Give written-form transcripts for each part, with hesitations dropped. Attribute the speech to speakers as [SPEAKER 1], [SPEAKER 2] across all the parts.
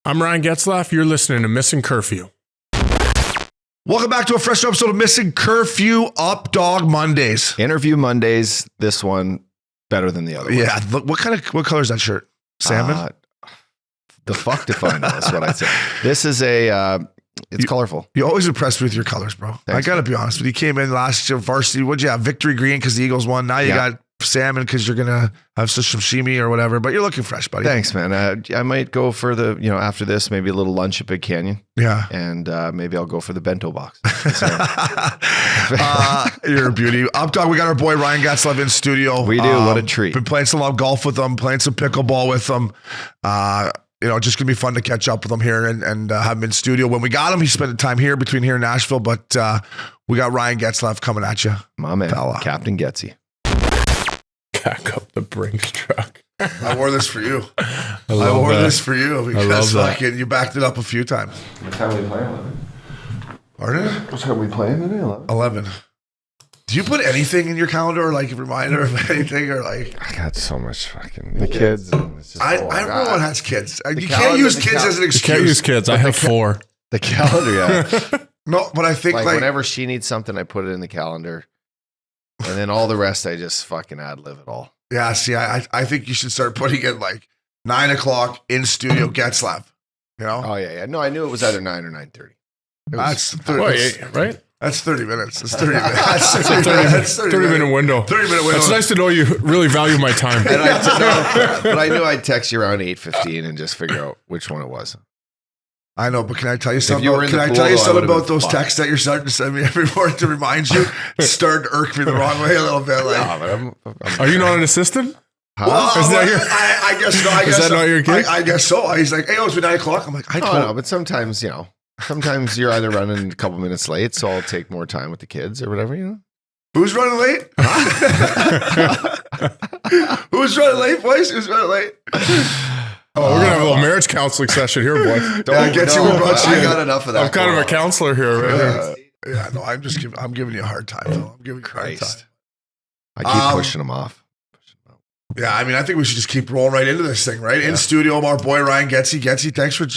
[SPEAKER 1] I'm Ryan Getzlaf. You're listening to Missin Curfew.
[SPEAKER 2] Welcome back to a fresh episode of Missin Curfew Up Dog Mondays.
[SPEAKER 3] Interview Mondays. This one better than the other one.
[SPEAKER 2] Yeah. What color is that shirt? Salmon?
[SPEAKER 3] The fuck define it. That's what I say. This is it's colorful.
[SPEAKER 2] You always impressed me with your colors, bro.
[SPEAKER 3] Thanks,
[SPEAKER 2] I got to be honest with you. You came in last year varsity. What'd you have? Victory green because the Eagles won. Now you got salmon because you're going to have some sashimi or whatever, but you're looking fresh, buddy.
[SPEAKER 3] Thanks, man. I might go for after this, maybe a little lunch at Big Canyon.
[SPEAKER 2] Yeah.
[SPEAKER 3] And maybe I'll go for the bento box.
[SPEAKER 2] You're a beauty. Up Dog, we got our boy Ryan Getzlaf in studio.
[SPEAKER 3] We do. What a treat.
[SPEAKER 2] Been playing some golf with him, playing some pickleball with him. Just gonna be fun to catch up with him here and have him in studio. When we got him, he spent the time between here and Nashville, but we got Ryan Getzlaf coming at you.
[SPEAKER 3] My man,
[SPEAKER 2] fella.
[SPEAKER 3] Captain Getzy.
[SPEAKER 1] Back up the Brinks truck.
[SPEAKER 2] I wore this for you. I wore this for you because you backed it up a few times.
[SPEAKER 3] What time are we playing?
[SPEAKER 2] Pardon?
[SPEAKER 3] What time are we playing today?
[SPEAKER 2] 11. Do you put anything in your calendar, like a reminder of anything, or like?
[SPEAKER 3] I got so much fucking the kids. And it's just,
[SPEAKER 2] everyone has kids. You can't use kids as an excuse.
[SPEAKER 1] You can't use kids. I have 4.
[SPEAKER 3] The calendar, yeah.
[SPEAKER 2] No, but I think like
[SPEAKER 3] whenever she needs something, I put it in the calendar, and then all the rest I just fucking ad-lib it all.
[SPEAKER 2] Yeah, see, I think you should start putting it like 9 o'clock in studio Getzlaf. You know?
[SPEAKER 3] Oh yeah. No, I knew it was either 9 or 9:30.
[SPEAKER 2] That's 30,
[SPEAKER 1] right?
[SPEAKER 2] That's 30 minutes. That's 30 minutes. That's
[SPEAKER 1] 30-minute window.
[SPEAKER 2] 30-minute window.
[SPEAKER 1] It's nice to know you really value my time.
[SPEAKER 3] But I knew I'd text you around 8:15 and just figure out which one it was.
[SPEAKER 2] I know, but can I tell you something?
[SPEAKER 3] About
[SPEAKER 2] About those texts that you're starting to send me every morning to remind you? Start to irk me the wrong way a little bit. Like,
[SPEAKER 3] no, but
[SPEAKER 1] Are you not an assistant?
[SPEAKER 2] Well,
[SPEAKER 1] Is that your?
[SPEAKER 2] I guess no.
[SPEAKER 1] Is that not your gig?
[SPEAKER 2] I guess so. He's like, hey, it's 9 o'clock. I'm like,
[SPEAKER 3] no, but sometimes sometimes you're either running a couple minutes late, so I'll take more time with the kids or whatever.
[SPEAKER 2] Who's running late? Who's running late, boys? Who's running late?
[SPEAKER 1] Oh, we're gonna have a little marriage counseling session here, boy.
[SPEAKER 2] I got
[SPEAKER 3] enough of that.
[SPEAKER 1] I'm kind of a counselor here. Right?
[SPEAKER 2] No, I'm giving you a hard time, though. I'm giving you a hard time.
[SPEAKER 3] I keep pushing them off.
[SPEAKER 2] Yeah, I mean, I think we should just keep rolling right into this thing, right? Yeah. In studio, our boy Ryan Getzy. Getzy, thanks for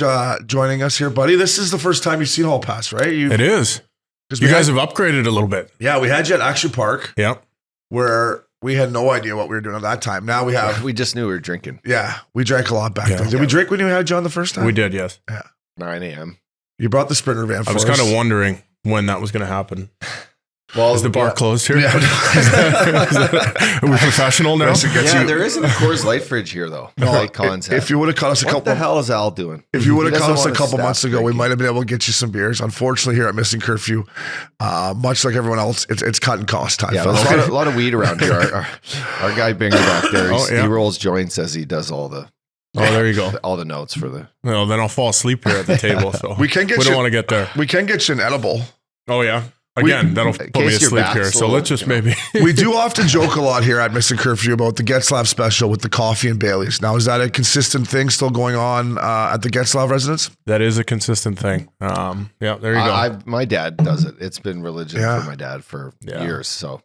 [SPEAKER 2] joining us here, buddy. This is the first time you've seen Hall Pass, right?
[SPEAKER 1] It is. You guys have upgraded a little bit.
[SPEAKER 2] Yeah, we had you at Action Park.
[SPEAKER 1] Yep.
[SPEAKER 2] Where we had no idea what we were doing at that time. Now we have.
[SPEAKER 3] We just knew we were drinking.
[SPEAKER 2] Yeah, we drank a lot back then. Did we drink when you had John the first time?
[SPEAKER 1] We did, yes.
[SPEAKER 2] Yeah.
[SPEAKER 3] 9 a.m.
[SPEAKER 2] You brought the Sprinter van for us.
[SPEAKER 1] I was kind of wondering when that was going to happen.
[SPEAKER 3] Well,
[SPEAKER 1] is the bar closed here?
[SPEAKER 2] Yeah.
[SPEAKER 1] Are we professional now?
[SPEAKER 3] Yeah, there isn't a Coors Light fridge here, though.
[SPEAKER 2] No,
[SPEAKER 3] like Collins had.
[SPEAKER 2] If you would have caught us
[SPEAKER 3] what the hell is Al doing?
[SPEAKER 2] If you would have caught us a couple months ago, we might have been able to get you some beers. Unfortunately, here at Missin Curfew, much like everyone else, it's cutting cost time.
[SPEAKER 3] Yeah, there's a lot of weed around here. Our guy Binger back there, he rolls joints as he does all the.
[SPEAKER 1] Oh, there you go.
[SPEAKER 3] All the notes for the.
[SPEAKER 1] Well, then I'll fall asleep here at the table. So we don't want to get there.
[SPEAKER 2] We can get you an edible.
[SPEAKER 1] Oh yeah. Again, that'll put me asleep here. So let's just maybe.
[SPEAKER 2] We do often joke a lot here at Missin Curfew about the Getzlaf Special with the coffee and Baileys. Now, is that a consistent thing still going on at the Getzlaf residence?
[SPEAKER 1] That is a consistent thing. Yeah, there you go.
[SPEAKER 3] My dad does it. It's been religion for my dad for years. So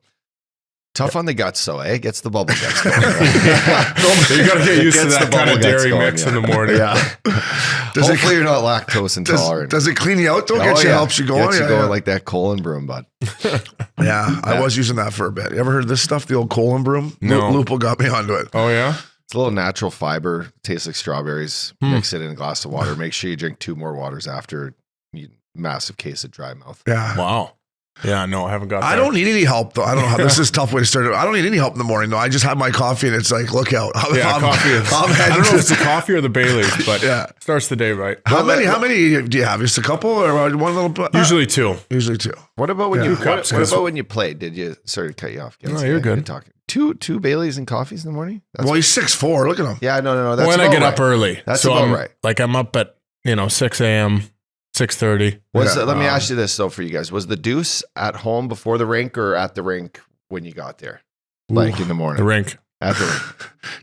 [SPEAKER 3] tough on the guts, so gets the bubble guts going.
[SPEAKER 1] You got to get used to that kind of dairy mix in the morning.
[SPEAKER 3] Yeah. Hopefully you're not lactose intolerant.
[SPEAKER 2] Does it clean you out though? Helps you going?
[SPEAKER 3] Gets you going like that colon broom, bud.
[SPEAKER 2] Yeah, I was using that for a bit. You ever heard of this stuff? The old colon broom?
[SPEAKER 1] No.
[SPEAKER 2] Lupo got me onto it.
[SPEAKER 1] Oh yeah?
[SPEAKER 3] It's a little natural fiber. Tastes like strawberries. Mix it in a glass of water. Make sure you drink 2 more waters after. Massive case of dry mouth.
[SPEAKER 2] Yeah.
[SPEAKER 1] Wow. Yeah, no, I haven't got that.
[SPEAKER 2] I don't need any help, though. I don't know how this is a tough way to start it. I don't need any help in the morning, though. I just have my coffee, and it's like, look out.
[SPEAKER 1] Coffee is, I don't know if it's the coffee or the Baileys, but starts the day right.
[SPEAKER 2] How many do you have? Just a couple or one little?
[SPEAKER 1] Usually 2.
[SPEAKER 2] Usually 2.
[SPEAKER 3] What about when what about when you played? Did you, sorry to cut you off.
[SPEAKER 1] No, you're good.
[SPEAKER 3] Talking. Two Baileys and coffees in the morning?
[SPEAKER 2] Well, he's 6'4". Look at him.
[SPEAKER 3] Yeah, no. That's
[SPEAKER 1] when I get up early.
[SPEAKER 3] That's so about right.
[SPEAKER 1] Like I'm up at, 6 a.m., 6:30.
[SPEAKER 3] Let me ask you this though for you guys. Was the deuce at home before the rink or at the rink when you got there? Like in the morning?
[SPEAKER 1] The rink.
[SPEAKER 3] ever.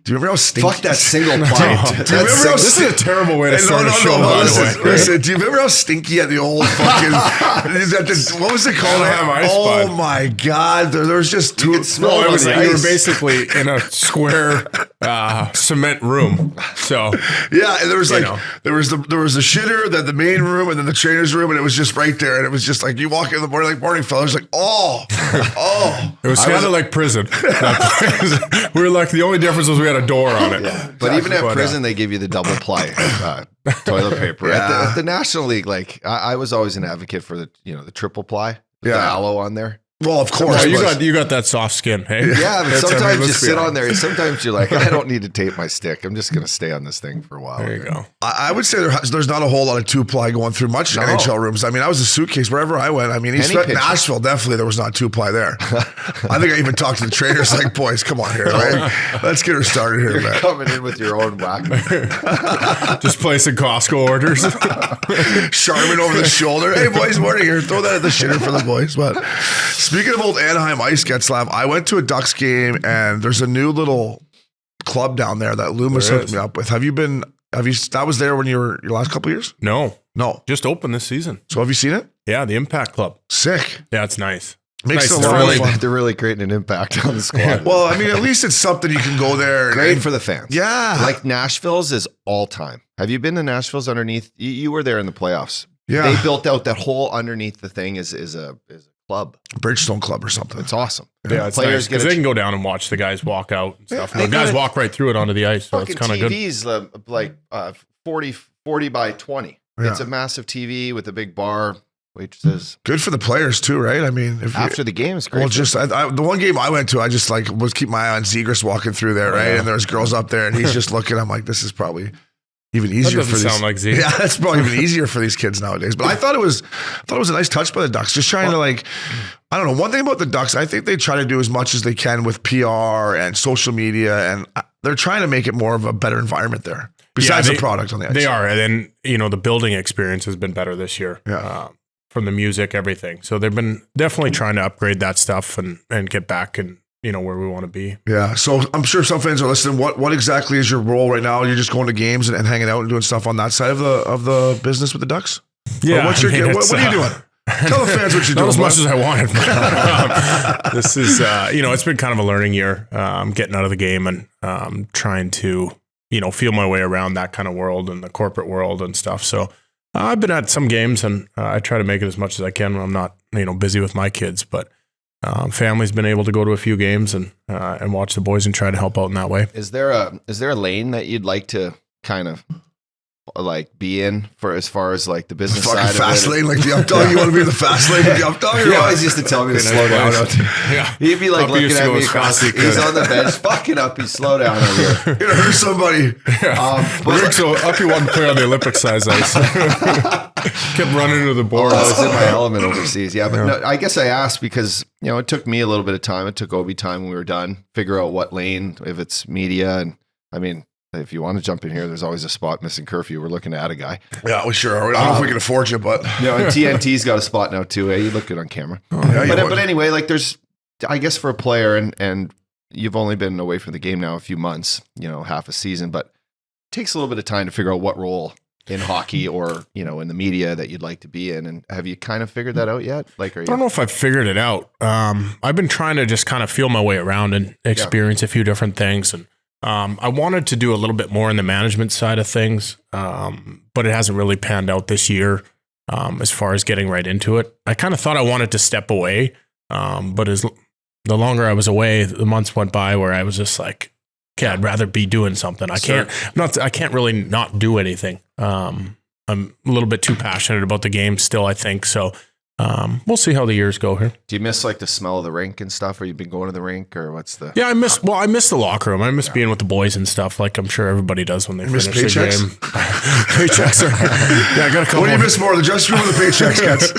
[SPEAKER 2] Do you remember how stinky?
[SPEAKER 3] Fuck that single ply.
[SPEAKER 1] This is a terrible way to start a show, by the way.
[SPEAKER 2] Listen, do you remember how stinky at the old fucking, what was it called?
[SPEAKER 1] Anaheim Ice
[SPEAKER 2] Oh
[SPEAKER 1] Bud.
[SPEAKER 2] my God. There was just two.
[SPEAKER 1] You were basically in a square cement room. So
[SPEAKER 2] yeah, and there was like, there was the shitter, then the main room, and then the trainer's room, and it was just right there. And it was just like, you walk in the morning, like, morning, fellas, like, oh.
[SPEAKER 1] It was kind of like prison. We were like, the only difference was we had a door on it.
[SPEAKER 3] Yeah. But even at prison, they give you the double ply toilet paper.
[SPEAKER 2] Yeah.
[SPEAKER 3] At the National League, like I was always an advocate for the triple ply, the aloe on there.
[SPEAKER 2] Well, of course.
[SPEAKER 1] You got that soft skin, hey?
[SPEAKER 3] Yeah, but sometimes you sit on there. Sometimes you're like, I don't need to tape my stick. I'm just going to stay on this thing for a while.
[SPEAKER 1] There you go.
[SPEAKER 2] I would say there's not a whole lot of 2-ply going through much NHL rooms. I mean, I was a suitcase wherever I went. I mean, Nashville, definitely there was not 2-ply there. I think I even talked to the trainers like, boys, come on here. Right? Let's get her started here,
[SPEAKER 3] You're
[SPEAKER 2] man.
[SPEAKER 3] coming in with your own whack.
[SPEAKER 1] Just placing Costco orders.
[SPEAKER 2] Charmin over the shoulder. Hey, boys, morning here. Throw that at the shitter for the boys. But speaking of old Anaheim Ice, Getzlaf, I went to a Ducks game and there's a new little club down there that Loomis hooked me up with. That was there when you were your last couple of years?
[SPEAKER 1] No.
[SPEAKER 2] Just
[SPEAKER 1] opened this season.
[SPEAKER 2] So have you seen it?
[SPEAKER 1] Yeah, the Impact Club.
[SPEAKER 2] Sick.
[SPEAKER 1] Yeah, it's nice.
[SPEAKER 2] Makes
[SPEAKER 1] nice.
[SPEAKER 2] it a lot of fun.
[SPEAKER 3] They're really creating an impact on the squad.
[SPEAKER 2] Well, I mean, at least it's something you can go there.
[SPEAKER 3] Great for the fans.
[SPEAKER 2] Yeah.
[SPEAKER 3] Like Nashville's is all time. Have you been to Nashville's underneath? You were there in the playoffs.
[SPEAKER 2] Yeah.
[SPEAKER 3] They built out that whole underneath the thing is a club.
[SPEAKER 2] Bridgestone Club or something.
[SPEAKER 3] It's awesome.
[SPEAKER 1] Yeah, it's
[SPEAKER 3] players
[SPEAKER 1] nice because they can go down and watch the guys walk out and stuff. The guys walk right through it onto the ice, so it's kind of good.
[SPEAKER 3] TV's like 40 by 20.
[SPEAKER 2] Yeah.
[SPEAKER 3] It's a massive TV with a big bar. Waitresses.
[SPEAKER 2] Good for the players too, right? I mean,
[SPEAKER 3] After the game, it's great.
[SPEAKER 2] Well, just the one game I went to, I just was keep my eye on Zegras walking through there, right? And there's girls up there, and he's just looking. I'm like, this is probably even easier for these.
[SPEAKER 1] Sound like Z.
[SPEAKER 2] Yeah, that's probably even easier for these kids nowadays. But I thought it was a nice touch by the Ducks, just trying to I don't know. One thing about the Ducks, I think they try to do as much as they can with PR and social media, and they're trying to make it more of a better environment there. Besides the product on the ice,
[SPEAKER 1] they are, and then the building experience has been better this year.
[SPEAKER 2] Yeah.
[SPEAKER 1] From the music, everything. So they've been definitely trying to upgrade that stuff and get back and where we want to be.
[SPEAKER 2] Yeah. So I'm sure some fans are listening. What exactly is your role right now? You're just going to games and hanging out and doing stuff on that side of the business with the Ducks?
[SPEAKER 1] Yeah.
[SPEAKER 2] What are you doing? Tell the fans what you're doing.
[SPEAKER 1] Not as much as I wanted. But, this is it's been kind of a learning year. Getting out of the game and trying to feel my way around that kind of world and the corporate world and stuff. So I've been at some games and I try to make it as much as I can when I'm not, busy with my kids, but family's been able to go to a few games and watch the boys and try to help out in that way.
[SPEAKER 3] Is there a lane that you'd like to kind of be in for as far as the business
[SPEAKER 2] fucking
[SPEAKER 3] side
[SPEAKER 2] fast
[SPEAKER 3] of it?
[SPEAKER 2] lane like the up dog? You want to be in the fast lane with the up dog?
[SPEAKER 3] He always used to tell me to slow down.
[SPEAKER 1] Yeah.
[SPEAKER 3] He'd be
[SPEAKER 1] Uppy
[SPEAKER 3] looking
[SPEAKER 1] used to
[SPEAKER 3] at
[SPEAKER 1] go
[SPEAKER 3] me
[SPEAKER 1] as fast
[SPEAKER 3] across.
[SPEAKER 1] as he
[SPEAKER 3] He's
[SPEAKER 1] could.
[SPEAKER 3] on the bench. Fucking Uppy, slow down over here.
[SPEAKER 2] You're gonna hurt somebody.
[SPEAKER 1] Rick, so Uppy wanted to play on the Olympic size ice. Kept running into the board.
[SPEAKER 3] I was in my element overseas. Yeah, but no, I guess I asked because it took me a little bit of time. It took Obi time when we were done. Figure out what lane, if it's media, and I mean, if you want to jump in here, there's always a spot. Missin Curfew. We're looking to add a guy.
[SPEAKER 2] Yeah, we sure are. I don't know if we can afford you, but
[SPEAKER 3] and TNT's got a spot now too. You look good on camera. But anyway, there's, I guess for a player, and you've only been away from the game now a few months, half a season, but it takes a little bit of time to figure out what role in hockey or in the media that you'd like to be in. And have you kind of figured that out yet? I
[SPEAKER 1] don't know if I've figured it out. I've been trying to just kind of feel my way around and experience a few different things. And I wanted to do a little bit more in the management side of things, but it hasn't really panned out this year as far as getting right into it. I kind of thought I wanted to step away, but the longer I was away, the months went by where I was just like, okay, I'd rather be doing something. I can't really not do anything. I'm a little bit too passionate about the game still, I think. So we'll see how the years go here.
[SPEAKER 3] Do you miss the smell of the rink and stuff? Or you've been going to the rink, or what's the?
[SPEAKER 1] Yeah, I miss the locker room. I miss being with the boys and stuff. I'm sure everybody does when they finish the game. Paychecks are. Yeah, I got a couple.
[SPEAKER 2] What do you miss more, the dressing room or the paychecks, guys?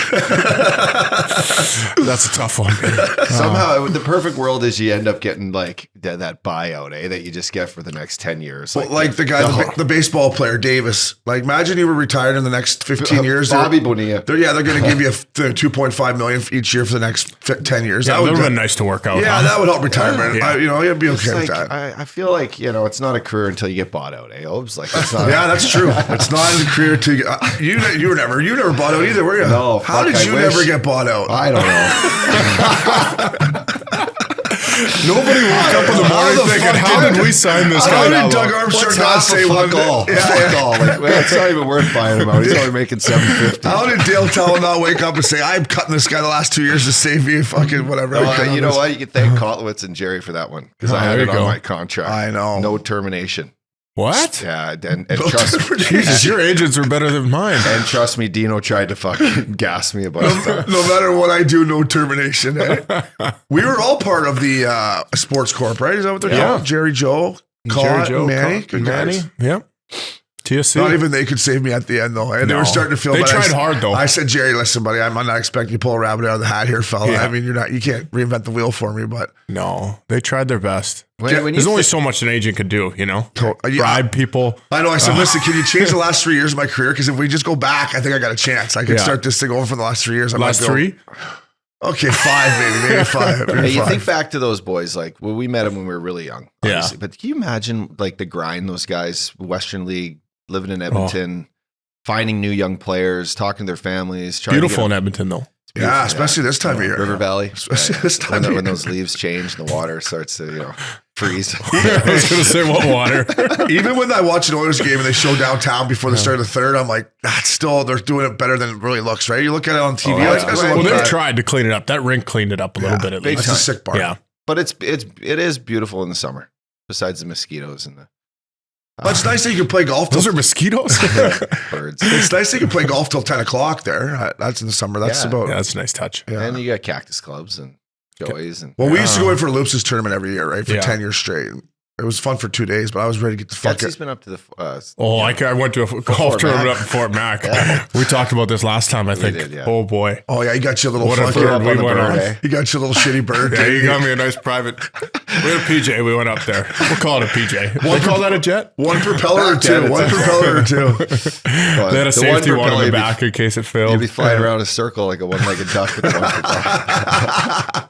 [SPEAKER 1] That's a tough one.
[SPEAKER 3] Somehow, the perfect world is you end up getting that buyout, that you just get for the next 10 years.
[SPEAKER 2] The guy, the baseball player Davis. Imagine you were retired in the next 15 years.
[SPEAKER 3] Bobby Bonilla.
[SPEAKER 2] They're going to give you something like $2.5 million each year for the next 10 years.
[SPEAKER 1] Yeah, that would have been nice to work out.
[SPEAKER 2] Yeah, that would help retirement.
[SPEAKER 1] Yeah.
[SPEAKER 2] You'd be okay with that.
[SPEAKER 3] I feel like, it's not a career until you get bought out. It's like, it's not.
[SPEAKER 2] Yeah, that's true. It's not a career to you never bought out either, were you?
[SPEAKER 3] No.
[SPEAKER 2] How did you never get bought out?
[SPEAKER 3] I don't know.
[SPEAKER 1] Nobody woke up in the morning thinking, how did we sign this guy?
[SPEAKER 2] How did Doug Armstrong not say
[SPEAKER 3] fuck all? Fuck all. Like, it's not even worth buying him out. He's only making $750.
[SPEAKER 2] How did Dale Talon not wake up and say, I'm cutting this guy the last 2 years to save me fucking whatever?
[SPEAKER 3] You know what? You can thank Kotlowitz and Jerry for that one because I had it on my contract.
[SPEAKER 2] I know.
[SPEAKER 3] No termination.
[SPEAKER 1] What?
[SPEAKER 3] Yeah, and trust me,
[SPEAKER 1] Jesus, your agents are better than mine.
[SPEAKER 3] And trust me, Dino tried to fucking gas me about that.
[SPEAKER 2] No matter what I do, no termination. We were all part of the Sports Corp, right? Is that what they're called? Jerry Joe, Manny.
[SPEAKER 1] Yep. TSC.
[SPEAKER 2] Not even they could save me at the end, though. And they were starting to feel.
[SPEAKER 1] They tried hard, though.
[SPEAKER 2] I said, Jerry, listen, buddy, I'm not expecting you to pull a rabbit out of the hat here, fella.
[SPEAKER 1] Yeah.
[SPEAKER 2] I mean, you can't reinvent the wheel for me, but
[SPEAKER 1] no, they tried their best.
[SPEAKER 3] When
[SPEAKER 1] There's only so much an agent could do, bribe people.
[SPEAKER 2] I know. I said, listen, can you change the last 3 years of my career? Because if we just go back, I think I got a chance. I could start this thing over for the last 3 years.
[SPEAKER 1] Last 3?
[SPEAKER 2] Okay, 5 maybe 5.
[SPEAKER 3] Hey, you think back to those boys, like we met them when we were really young, obviously.
[SPEAKER 1] Yeah.
[SPEAKER 3] But can you imagine like the grind those guys, Western League, living in Edmonton, finding new young players, talking to their families.
[SPEAKER 1] Beautiful in Edmonton, though.
[SPEAKER 2] Yeah, especially this time of year.
[SPEAKER 3] River Valley.
[SPEAKER 2] Especially this time of year.
[SPEAKER 3] When those leaves change and the water starts to, freeze.
[SPEAKER 1] I was going to say what water.
[SPEAKER 2] Even when I watch an Oilers game and they show downtown before the start of the third, I'm like, that's still, they're doing it better than it really looks, right? You look at it on TV.
[SPEAKER 1] They've tried to clean it up. That rink cleaned it up a little bit at least.
[SPEAKER 2] That's a sick part.
[SPEAKER 1] Yeah.
[SPEAKER 3] But it is beautiful in the summer, besides the mosquitoes and the...
[SPEAKER 2] But it's nice that you can play golf.
[SPEAKER 1] Those are mosquitoes.
[SPEAKER 3] Birds.
[SPEAKER 2] It's nice that you can play golf till 10 o'clock there. That's in the summer. That's that's
[SPEAKER 1] a nice touch.
[SPEAKER 2] Yeah.
[SPEAKER 3] And you got cactus clubs and joys. And
[SPEAKER 2] we used to go in for Loops' tournament every year, right? For 10 years straight. It was fun for 2 days, but I was ready to get the fuck out.
[SPEAKER 3] Getzy's been up to the...
[SPEAKER 1] I went to a golf tournament up in Fort Mac. We talked about this last time, I think.
[SPEAKER 3] We did, yeah.
[SPEAKER 2] Oh, boy. Oh, yeah, you got your little fucking... You got your little shitty bird.
[SPEAKER 1] Yeah, you got me a nice private... We had a PJ. We went up there. We'll call it a PJ. We'll call that a jet?
[SPEAKER 2] One propeller or two. One propeller or two.
[SPEAKER 1] They had a safety one in the back in case it failed.
[SPEAKER 3] You'd be flying around a circle like a one-legged duck with a one propeller.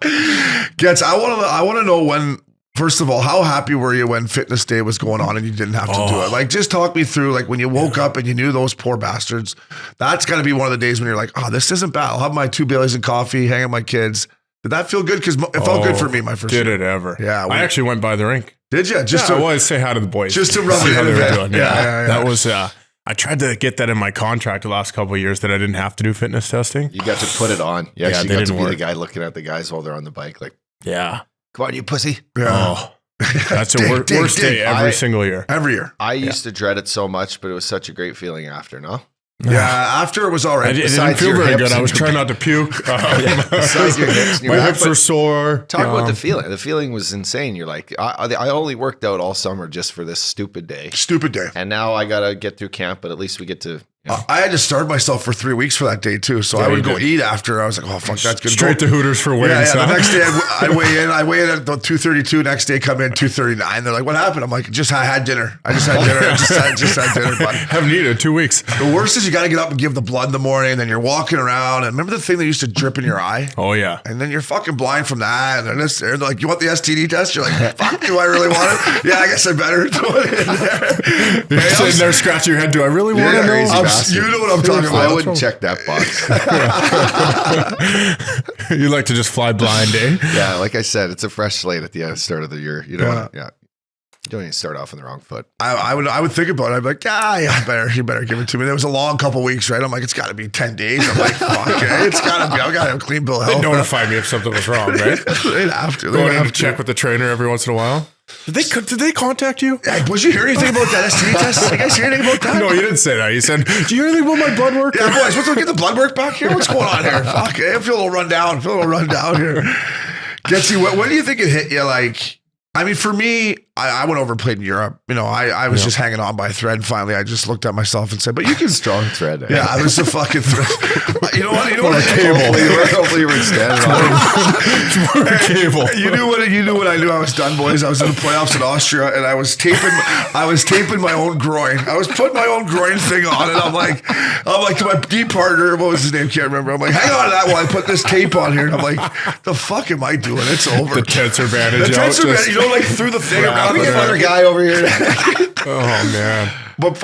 [SPEAKER 2] Getz, I want to know when... First of all, how happy were you when fitness day was going on and you didn't have to do it? Like, just talk me through, like, when you woke up and you knew those poor bastards. That's got to be one of the days when you're like, oh, this isn't bad. I'll have my 2 Baileys and coffee, hang out with my kids. Did that feel good? Because it felt good for me my first year.
[SPEAKER 1] Did it ever?
[SPEAKER 2] Yeah.
[SPEAKER 1] I actually went by the rink.
[SPEAKER 2] Did you? Just
[SPEAKER 1] to always say hi to the boys.
[SPEAKER 2] Just to rub it in a bit.
[SPEAKER 1] Yeah. That was... I tried to get that in my contract the last couple of years that I didn't have to do fitness testing.
[SPEAKER 3] You got to put it on. You actually got to be the guy looking at the guys while they're on the bike. Like,
[SPEAKER 1] yeah.
[SPEAKER 3] Come on, you pussy.
[SPEAKER 2] Yeah.
[SPEAKER 1] That's a worst day every single year.
[SPEAKER 2] Every year.
[SPEAKER 3] I used to dread it so much, but it was such a great feeling after, no?
[SPEAKER 2] Yeah, after it was all right.
[SPEAKER 1] It didn't feel very good. I was trying not to puke.
[SPEAKER 3] Besides your hips and your
[SPEAKER 1] my hips were sore.
[SPEAKER 3] Talk about the feeling. The feeling was insane. You're like, I only worked out all summer just for this stupid day.
[SPEAKER 2] Stupid day.
[SPEAKER 3] And now I got to get through camp, but at least we get to...
[SPEAKER 2] I had to starve myself for 3 weeks for that day too. So I would go eat after. I was like, oh fuck, that's good.
[SPEAKER 1] Straight to Hooters for wings.
[SPEAKER 2] Yeah. The next day I weigh in at 232. Next day come in 239. They're like, what happened? I'm like, I had dinner. I just had dinner. I just had dinner. But
[SPEAKER 1] haven't eaten in 2 weeks.
[SPEAKER 2] The worst is you got to get up and give the blood in the morning. And then you're walking around. And remember the thing that used to drip in your eye?
[SPEAKER 1] Oh yeah.
[SPEAKER 2] And then you're fucking blind from that. And they're like, you want the STD test? You're like, fuck, do I really want it? Yeah, I guess I better throw it in there.
[SPEAKER 1] You're sitting there scratching your head. Do I really want to know?
[SPEAKER 2] You know what I'm talking about.
[SPEAKER 3] I wouldn't check that box.
[SPEAKER 1] You like to just fly blind, eh?
[SPEAKER 3] Yeah, like I said, it's a fresh slate at the start of the year. You don't, you don't even start off on the wrong foot.
[SPEAKER 2] I would think about it. I'd be like, you better give it to me. There was a long couple weeks, right? I'm like, it's got to be 10 days. I'm like, fuck it. It's got to be. I got to have a clean bill of health.
[SPEAKER 1] They notify me if something was wrong, right?
[SPEAKER 2] They'd have to.
[SPEAKER 1] They'd have to check with the trainer every once in a while. Did they contact you?
[SPEAKER 2] Hey, was you hear anything about that STD test? You guys hear anything about that?
[SPEAKER 1] No, you didn't say that. You said, "Did you hear anything about my blood work?"
[SPEAKER 2] Yeah, boys, what's get the blood work back here? What's going on here? Fuck, I feel a little run down. Getzy, when do you think it hit you? Like, I mean, for me, I went over and played in Europe. You know, I was just hanging on by a thread, and finally I just looked at myself and said, but you can
[SPEAKER 3] strong thread.
[SPEAKER 2] Yeah, I was a fucking thread. You know what?
[SPEAKER 3] Hopefully you were standing on
[SPEAKER 2] it. Cable. You knew what I knew I was done, boys. I was in the playoffs in Austria, and I was taping my own groin. I was putting my own groin thing on, and I'm like to my D partner, what was his name? Can't remember. I'm like, hang on to that while I put this tape on here, and I'm like, the fuck am I doing? It's over.
[SPEAKER 1] The tensor bandage.
[SPEAKER 2] You know, like through the thing.
[SPEAKER 3] Can we get another guy over here?
[SPEAKER 1] Oh man.
[SPEAKER 2] But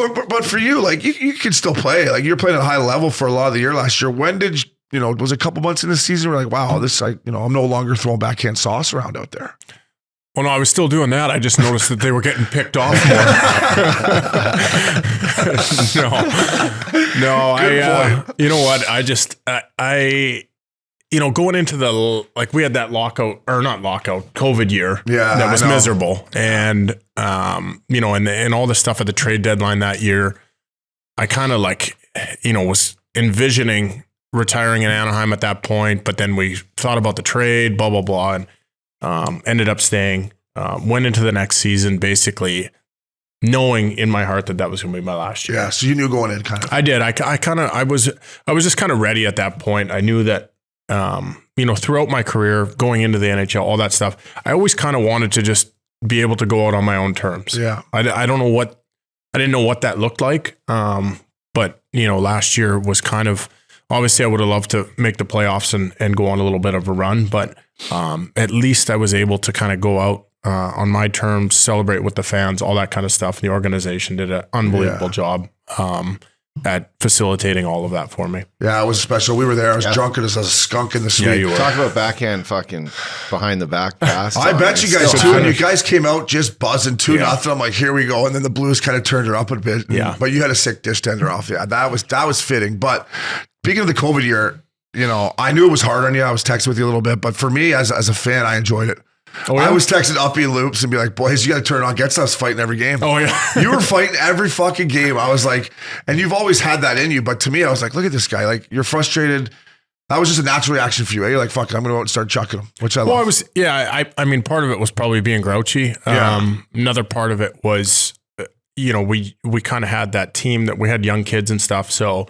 [SPEAKER 2] for you, like you can still play. Like you're playing at a high level for a lot of the year last year. When did you know? Was it a couple months in the season? We're like, wow, this I'm no longer throwing backhand sauce around out there.
[SPEAKER 1] Well, no, I was still doing that. I just noticed that they were getting picked off more. No. You know what? Going into we had that COVID year that was miserable. And, and all the stuff at the trade deadline that year, I kind of was envisioning retiring in Anaheim at that point, but then we thought about the trade, blah, blah, blah, and ended up staying, went into the next season basically knowing in my heart that was going to be my last year.
[SPEAKER 2] Yeah. So you knew going in kind of.
[SPEAKER 1] I did. I was just kind of ready at that point. I knew that, throughout my career, going into the NHL, all that stuff, I always kind of wanted to just be able to go out on my own terms.
[SPEAKER 2] Yeah.
[SPEAKER 1] I didn't know what that looked like. But last year was kind of, obviously I would have loved to make the playoffs and go on a little bit of a run, but at least I was able to kind of go out on my terms, celebrate with the fans, all that kind of stuff. The organization did an unbelievable job at facilitating all of that for me.
[SPEAKER 2] Yeah, it was special. We were there. I was drunk as a skunk in the suite.
[SPEAKER 1] Yeah, you were.
[SPEAKER 3] Talk about backhand fucking behind the back pass.
[SPEAKER 2] I bet you guys too. And you guys came out just buzzing 2-0. I'm like, here we go. And then the Blues kind of turned it up a bit.
[SPEAKER 1] Yeah.
[SPEAKER 2] But you had a sick dish tender off. Yeah, that was fitting. But speaking of the COVID year, I knew it was hard on you. I was texting with you a little bit. But for me, as a fan, I enjoyed it. Oh, yeah? I was texting Uppy in loops and be like, boys, you got to turn it on. Getzlaf's fighting every game.
[SPEAKER 1] Oh, yeah.
[SPEAKER 2] You were fighting every fucking game. I was like, and you've always had that in you. But to me, I was like, look at this guy. Like, you're frustrated. That was just a natural reaction for you. You're like, fuck it, I'm going to go out and start chucking him, which I love.
[SPEAKER 1] I mean, part of it was probably being grouchy. Another part of it was, we kind of had that team that we had young kids and stuff. So,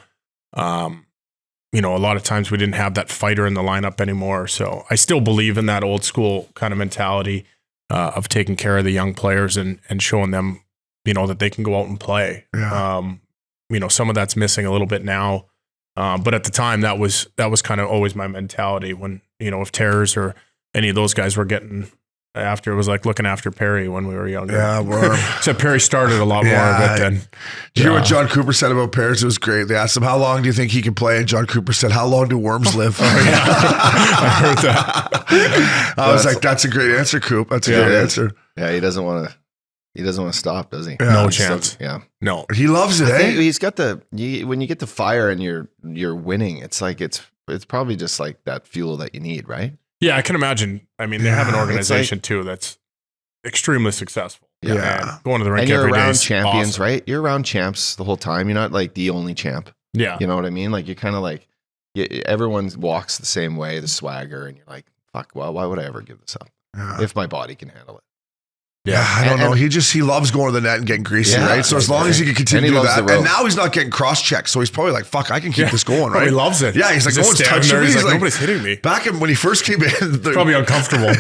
[SPEAKER 1] a lot of times we didn't have that fighter in the lineup anymore. So I still believe in that old school kind of mentality of taking care of the young players and showing them, that they can go out and play.
[SPEAKER 2] Yeah.
[SPEAKER 1] Some of that's missing a little bit now. But at the time that was kind of always my mentality when, if Terrors or any of those guys were getting after, it was like looking after Perry when we were younger.
[SPEAKER 2] Yeah,
[SPEAKER 1] except Perry started a lot more of it then.
[SPEAKER 2] Did you hear what John Cooper said about Perez? It was great. They asked him, how long do you think he can play? And John Cooper said, how long do worms live?
[SPEAKER 1] I heard that.
[SPEAKER 2] I was like, that's a great answer, Coop. That's a great answer.
[SPEAKER 3] Yeah, he doesn't want to stop, does he?
[SPEAKER 2] Yeah.
[SPEAKER 1] No chance. No.
[SPEAKER 2] He loves it, eh?
[SPEAKER 3] He's got when you get the fire and you're winning, it's like it's probably just like that fuel that you need, right?
[SPEAKER 1] Yeah, I can imagine. I mean, they have an organization too that's extremely successful.
[SPEAKER 2] Yeah.
[SPEAKER 1] And going to the rink
[SPEAKER 3] and you're
[SPEAKER 1] every day
[SPEAKER 3] around
[SPEAKER 1] is
[SPEAKER 3] champions,
[SPEAKER 1] awesome.
[SPEAKER 3] right? You're around champs the whole time. You're not like the only champ.
[SPEAKER 1] Yeah.
[SPEAKER 3] You know what I mean? Like you're kind of like, everyone walks the same way, the swagger, and you're like, fuck, well, why would I ever give this up if my body can handle it?
[SPEAKER 2] Yeah, I don't know. He loves going to the net and getting greasy, right? So as long as he can continue to do that, and now he's not getting cross-checked, so he's probably like, fuck, I can keep this going, right?
[SPEAKER 1] Oh, he loves it.
[SPEAKER 2] Yeah, he's like, no one's touching me.
[SPEAKER 1] He's like, nobody's hitting me.
[SPEAKER 2] Back when he first came in,
[SPEAKER 1] probably uncomfortable.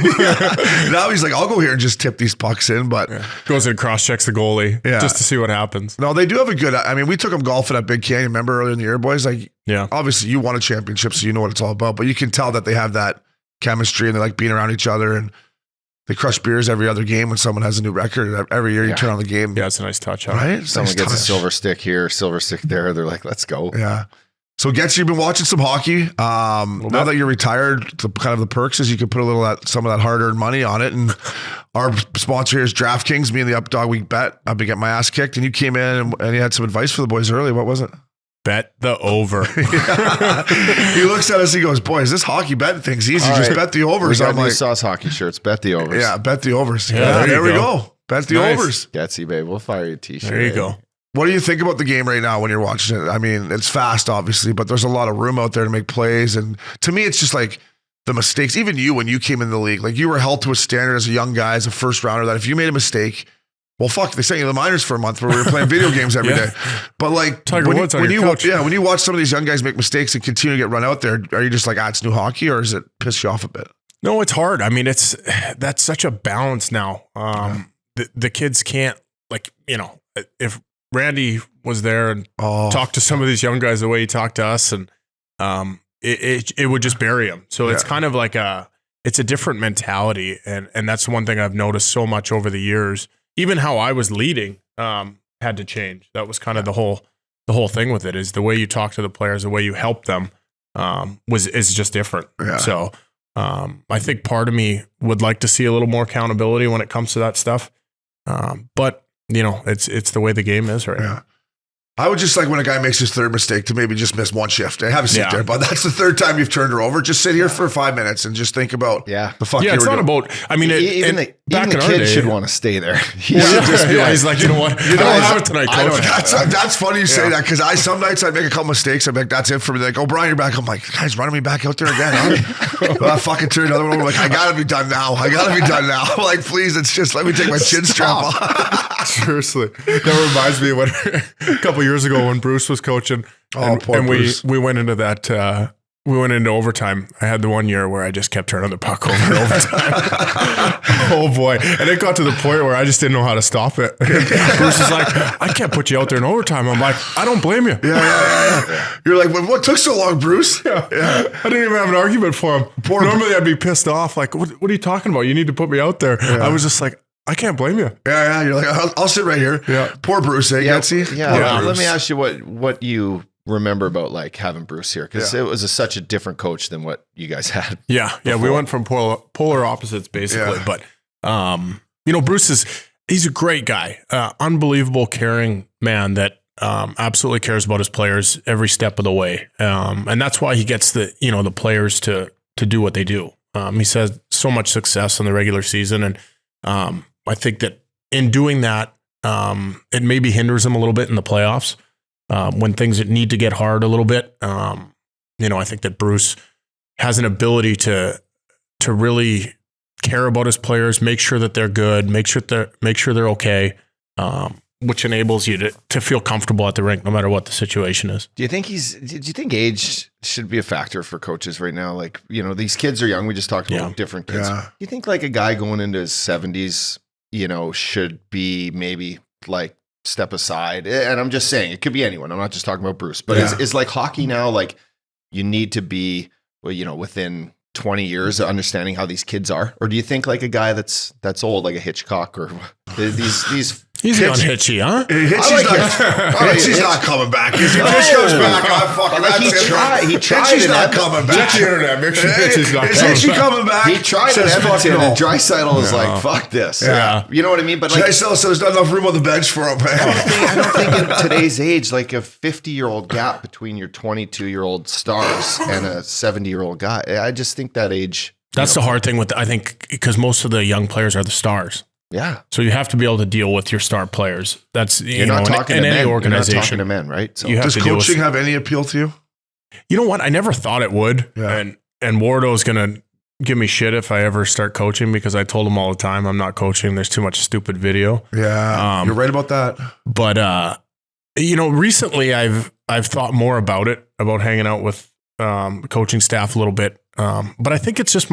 [SPEAKER 2] Now he's like, I'll go here and just tip these pucks in, but
[SPEAKER 1] goes and cross-checks the goalie just to see what happens.
[SPEAKER 2] No, they do have a good. I mean, we took him golfing at Big Canyon. Remember earlier in the year, boys? Like, obviously you won a championship, so you know what it's all about. But you can tell that they have that chemistry and they like being around each other and. They crush beers every other game when someone has a new record. Every year you turn on the game.
[SPEAKER 1] Yeah, it's a nice touch.
[SPEAKER 2] Right?
[SPEAKER 3] Someone gets a silver stick here, silver stick there. They're like, let's go.
[SPEAKER 2] Yeah. So Getzy, you've been watching some hockey. Now that you're retired, kind of the perks is you can put some of that hard-earned money on it. And our sponsor here is DraftKings. Me and the Up Dog Week bet. I've been getting my ass kicked. And you came in and you had some advice for the boys early. What was it?
[SPEAKER 1] Bet the over.
[SPEAKER 2] He looks at us, he goes, boys, this hockey betting thing's easy. Just bet the overs.
[SPEAKER 3] We got new sauce hockey shirts. Bet the overs.
[SPEAKER 2] Yeah, bet the overs. Yeah, there we go. Bet the overs.
[SPEAKER 3] Getzy, babe. We'll fire you a t-shirt.
[SPEAKER 1] There you go.
[SPEAKER 2] What do you think about the game right now when you're watching it? I mean, it's fast, obviously, but there's a lot of room out there to make plays. And to me, it's just like the mistakes, even you, when you came in the league, like you were held to a standard as a young guy, as a first rounder, that if you made a mistake, well, fuck, they sent you to the minors for a month where we were playing video games every day. But like,
[SPEAKER 1] Tiger Woods on your couch.
[SPEAKER 2] When you watch some of these young guys make mistakes and continue to get run out there, are you just like, it's new hockey, or does it piss you off a bit?
[SPEAKER 1] No, it's hard. I mean, that's such a balance now. The kids can't, like, you know, if Randy was there and talked to some of these young guys the way he talked to us, and it would just bury him. So it's kind of like it's a different mentality. And that's one thing I've noticed so much over the years. Even how I was leading had to change. That was kind of the whole thing with it, is the way you talk to the players, the way you help them is just different. Yeah. So I think part of me would like to see a little more accountability when it comes to that stuff. But you know, it's the way the game is right now.
[SPEAKER 2] I would just like, when a guy makes his third mistake, to maybe just miss one shift. I have a sit there, but that's the third time you've turned her over. Just sit here for 5 minutes and just think about the fuck you were doing.
[SPEAKER 1] It's not about, I mean,
[SPEAKER 3] even the kid should want to stay there.
[SPEAKER 1] He's like, you know what? I don't have it tonight, coach.
[SPEAKER 2] That's funny you say that, because some nights I'd make a couple mistakes. I'm like, that's it for me. They're like, oh, Brian, you're back. I'm like, guys, running me back out there again, huh? Well, I fucking turn another one over. Like, I gotta be done now. I'm like, please, it's just, let me take my chin strap off.
[SPEAKER 1] Seriously. That reminds me of when a couple years ago when Bruce was coaching, and
[SPEAKER 2] Bruce.
[SPEAKER 1] we went into that. We went into overtime. I had the one year where I just kept turning the puck over in overtime. Oh boy! And it got to the point where I just didn't know how to stop it. Bruce was like, "I can't put you out there in overtime." I'm like, "I don't blame you."
[SPEAKER 2] Yeah. You're like, well, what took so long, Bruce?
[SPEAKER 1] Yeah. I didn't even have an argument for him. Normally, I'd be pissed off. Like, what are you talking about? You need to put me out there. Yeah. I was just like, I can't blame you.
[SPEAKER 2] Yeah. You're like, I'll sit right here. Yeah. Poor Bruce, Getzy?
[SPEAKER 3] Yeah. Let me ask you what you remember about like having Bruce here, because it was such a different coach than what you guys had.
[SPEAKER 1] Yeah. We went from polar opposites basically. But you know, Bruce he's a great guy, unbelievable, caring man that absolutely cares about his players every step of the way, and that's why he gets the players to do what they do. He's had so much success in the regular season, and I think that in doing that, it maybe hinders him a little bit in the playoffs. When things need to get hard a little bit, I think that Bruce has an ability to really care about his players, make sure that they're good, make sure they're okay, which enables you to feel comfortable at the rink, no matter what the situation is.
[SPEAKER 3] Do you think age should be a factor for coaches right now? Like, you know, these kids are young. We just talked about different kids. Yeah. Do you think like a guy going into his 70s, should be maybe like step aside? And I'm just saying, it could be anyone. I'm not just talking about Bruce, but is like hockey now, like you need to be, within 20 years of understanding how these kids are? Or do you think like a guy that's old, like a Hitchcock, or these
[SPEAKER 1] He's on Hitchy, huh?
[SPEAKER 2] Hitchy's not coming back. If Hitch goes back, I'm fucking.
[SPEAKER 3] Like he tried.
[SPEAKER 2] Hitchy's not coming back.
[SPEAKER 1] Check the internet. Make sure Hitchy's not
[SPEAKER 2] coming back.
[SPEAKER 3] He tried at Edmonton, and Draisaitl was like, "Fuck this."
[SPEAKER 2] Yeah,
[SPEAKER 3] you know what I mean. But like,
[SPEAKER 2] Draisaitl said there's not enough room on the bench for him.
[SPEAKER 3] I don't think in today's age, like a 50-year-old gap between your 22-year-old stars and a 70-year-old guy. I just think that age.
[SPEAKER 1] That's the hard thing with, I think, because most of the young players are the stars.
[SPEAKER 3] Yeah.
[SPEAKER 1] So you have to be able to deal with your star players. That's
[SPEAKER 3] you're not talking
[SPEAKER 1] in
[SPEAKER 3] to
[SPEAKER 1] any
[SPEAKER 3] men.
[SPEAKER 1] organization.
[SPEAKER 3] You're not talking to men, right? So
[SPEAKER 2] does coaching have any appeal to you?
[SPEAKER 1] You know what? I never thought it would. Yeah. And Wardo's gonna give me shit if I ever start coaching, because I told him all the time I'm not coaching. There's too much stupid video.
[SPEAKER 2] Yeah. You're right about that.
[SPEAKER 1] But recently I've thought more about it, about hanging out with coaching staff a little bit. But I think it's just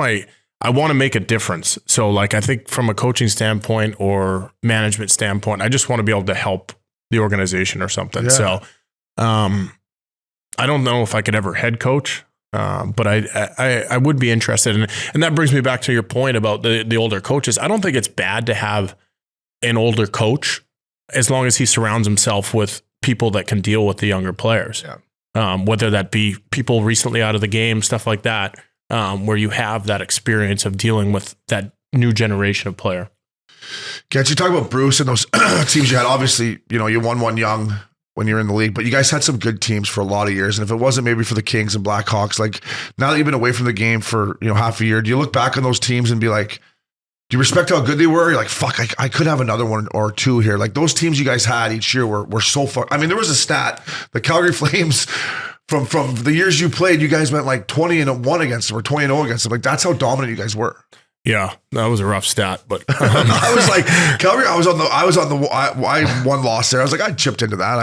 [SPEAKER 1] I want to make a difference. So like, I think from a coaching standpoint or management standpoint, I just want to be able to help the organization or something. Yeah. So I don't know if I could ever head coach, but I would be interested. And that brings me back to your point about the older coaches. I don't think it's bad to have an older coach, as long as he surrounds himself with people that can deal with the younger players. Yeah. Whether that be people recently out of the game, stuff like that. Where you have that experience of dealing with that new generation of player.
[SPEAKER 2] Can't you talk about Bruce and those teams you had? Obviously, you won one young when you're in the league, but you guys had some good teams for a lot of years. And if it wasn't maybe for the Kings and Blackhawks, like now that you've been away from the game for half a year, do you look back on those teams and be like, do you respect how good they were? You're like, fuck, I could have another one or two here. Like those teams you guys had each year were so far. I mean, there was a stat, the Calgary Flames from the years you played, you guys went like 20-1 against them or 20-0 against them. Like that's how dominant you guys were.
[SPEAKER 1] Yeah, that was a rough stat, but
[SPEAKER 2] I was like Calgary. I won loss there. I was like, I chipped into that.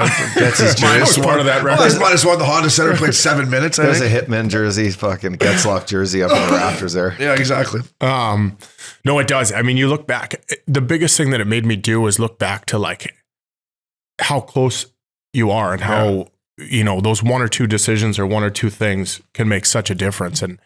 [SPEAKER 1] Mine was part of that record.
[SPEAKER 2] -1. The Honda Center played 7 minutes.
[SPEAKER 3] There's a Hitman jersey, fucking Getzlaf jersey up in the rafters there.
[SPEAKER 2] Yeah, exactly.
[SPEAKER 1] No, it does. I mean, you look back. The biggest thing that it made me do was look back to like how close you are and how those one or two decisions or one or two things can make such a difference. And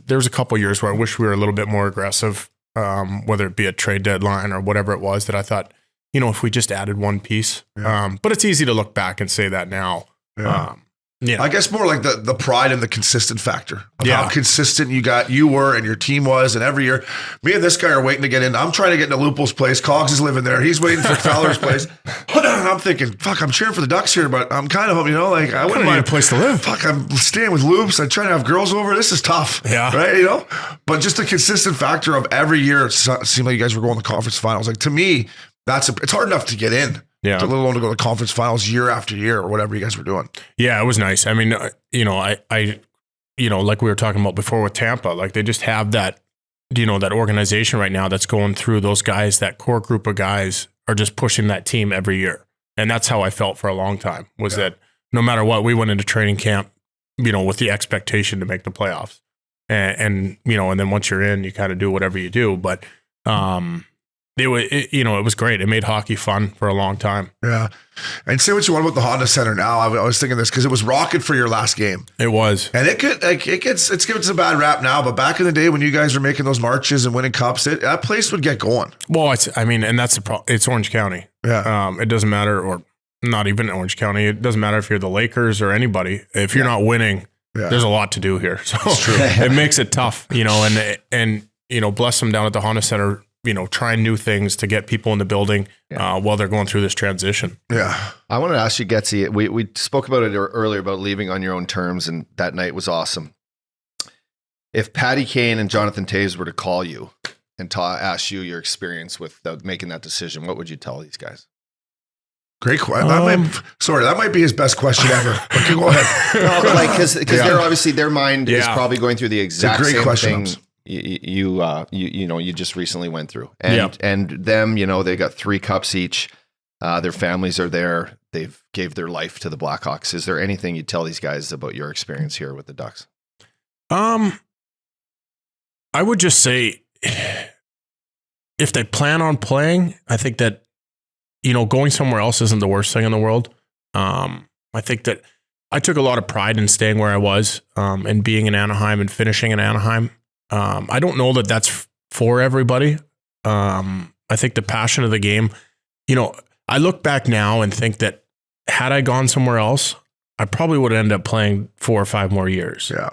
[SPEAKER 1] there was a couple years where I wish we were a little bit more aggressive, whether it be a trade deadline or whatever it was, that I thought, if we just added one piece. But it's easy to look back and say that now. I guess more like the pride and the consistent factor of how consistent you were and your team was. And every year, me and this guy are waiting to get in. I'm trying to get into Lupo's place. Cogs is living there. He's waiting for Fowler's place. I'm thinking, fuck, I'm cheering for the Ducks here, but I'm kind of, like I wouldn't need a place to live.
[SPEAKER 2] Fuck, I'm staying with Loops. I'm trying to have girls over. This is tough.
[SPEAKER 1] Yeah.
[SPEAKER 2] Right. But just the consistent factor of every year, it seemed like you guys were going to conference finals. Like to me, it's hard enough to get in.
[SPEAKER 1] Yeah.
[SPEAKER 2] Let alone to go to conference finals year after year or whatever you guys were doing.
[SPEAKER 1] Yeah, it was nice. I mean, I like we were talking about before with Tampa, like they just have that, that organization right now that's going through those guys, that core group of guys are just pushing that team every year. And that's how I felt for a long time was that no matter what, we went into training camp, with the expectation to make the playoffs. And then once you're in, you kind of do whatever you do. But, it was great. It made hockey fun for a long time.
[SPEAKER 2] Yeah. And say what you want about the Honda Center now. I was thinking this because it was rocking for your last game.
[SPEAKER 1] It was.
[SPEAKER 2] And it gets a bad rap now, but back in the day when you guys were making those marches and winning cups, that place would get going.
[SPEAKER 1] Well, and that's the problem. It's Orange County.
[SPEAKER 2] Yeah.
[SPEAKER 1] It doesn't matter, or not even Orange County. It doesn't matter if you're the Lakers or anybody. If you're not winning, there's a lot to do here. So it makes it tough, and bless them down at the Honda Center, trying new things to get people in the building while they're going through this transition.
[SPEAKER 2] Yeah.
[SPEAKER 3] I wanted to ask you, Getzy, we spoke about it earlier about leaving on your own terms, and that night was awesome. If Patty Kane and Jonathan Toews were to call you and ask you your experience with making that decision, what would you tell these guys?
[SPEAKER 2] Great question. That might be his best question ever. Okay, go ahead.
[SPEAKER 3] No, because they're obviously, their mind is probably going through the exact same
[SPEAKER 2] question.
[SPEAKER 3] thing you just recently went through, and them, they got 3 cups each. Their families are there. They've gave their life to the Blackhawks. Is there anything you'd tell these guys about your experience here with the Ducks?
[SPEAKER 1] I would just say, if they plan on playing, I think that, going somewhere else isn't the worst thing in the world. I think that I took a lot of pride in staying where I was, and being in Anaheim and finishing in Anaheim. I don't know that that's for everybody. I think the passion of the game, I look back now and think that had I gone somewhere else, I probably would end up playing 4 or 5 more years.
[SPEAKER 2] Yeah.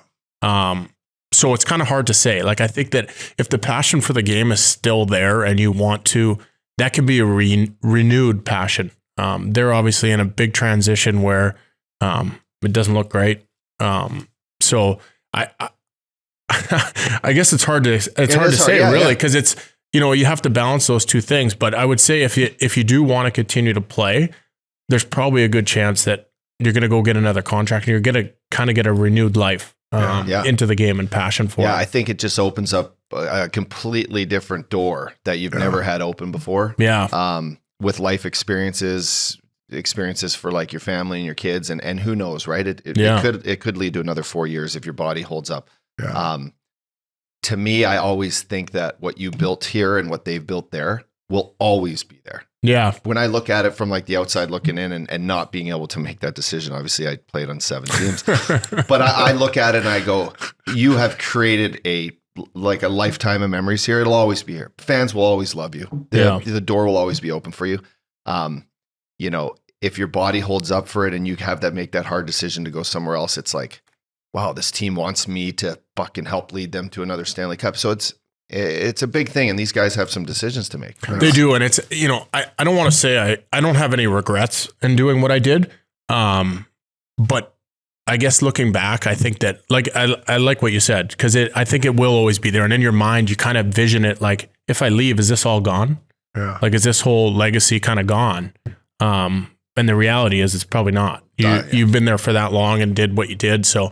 [SPEAKER 1] So it's kind of hard to say. Like, I think that if the passion for the game is still there and you want to, that can be a renewed passion. They're obviously in a big transition where it doesn't look great. So I guess it's hard to say really, because it's, you have to balance those two things. But I would say if you do want to continue to play, there's probably a good chance that you're going to go get another contract and you're going to kind of get a renewed life into the game and passion for it.
[SPEAKER 3] Yeah, I think it just opens up a completely different door that you've never had open before.
[SPEAKER 1] Yeah.
[SPEAKER 3] With life experiences for like your family and your kids, and who knows, right? It could lead to another 4 years if your body holds up.
[SPEAKER 2] Yeah.
[SPEAKER 3] To me, I always think that what you built here and what they've built there will always be there.
[SPEAKER 1] Yeah.
[SPEAKER 3] When I look at it from like the outside looking in and not being able to make that decision, obviously I played on 7 teams, but I look at it and I go, you have created a lifetime of memories here. It'll always be here. Fans will always love you. The door will always be open for you. If your body holds up for it and you have that, make that hard decision to go somewhere else, it's like, wow, this team wants me to fucking help lead them to another Stanley Cup. So it's a big thing, and these guys have some decisions to make.
[SPEAKER 1] They do, and it's, I don't want to say I don't have any regrets in doing what I did, but I guess looking back, I think that, like, I like what you said, because I think it will always be there, and in your mind, you kind of vision it like, if I leave, is this all gone?
[SPEAKER 2] Yeah.
[SPEAKER 1] Like, is this whole legacy kind of gone? And the reality is it's probably not. You've been there for that long and did what you did. So,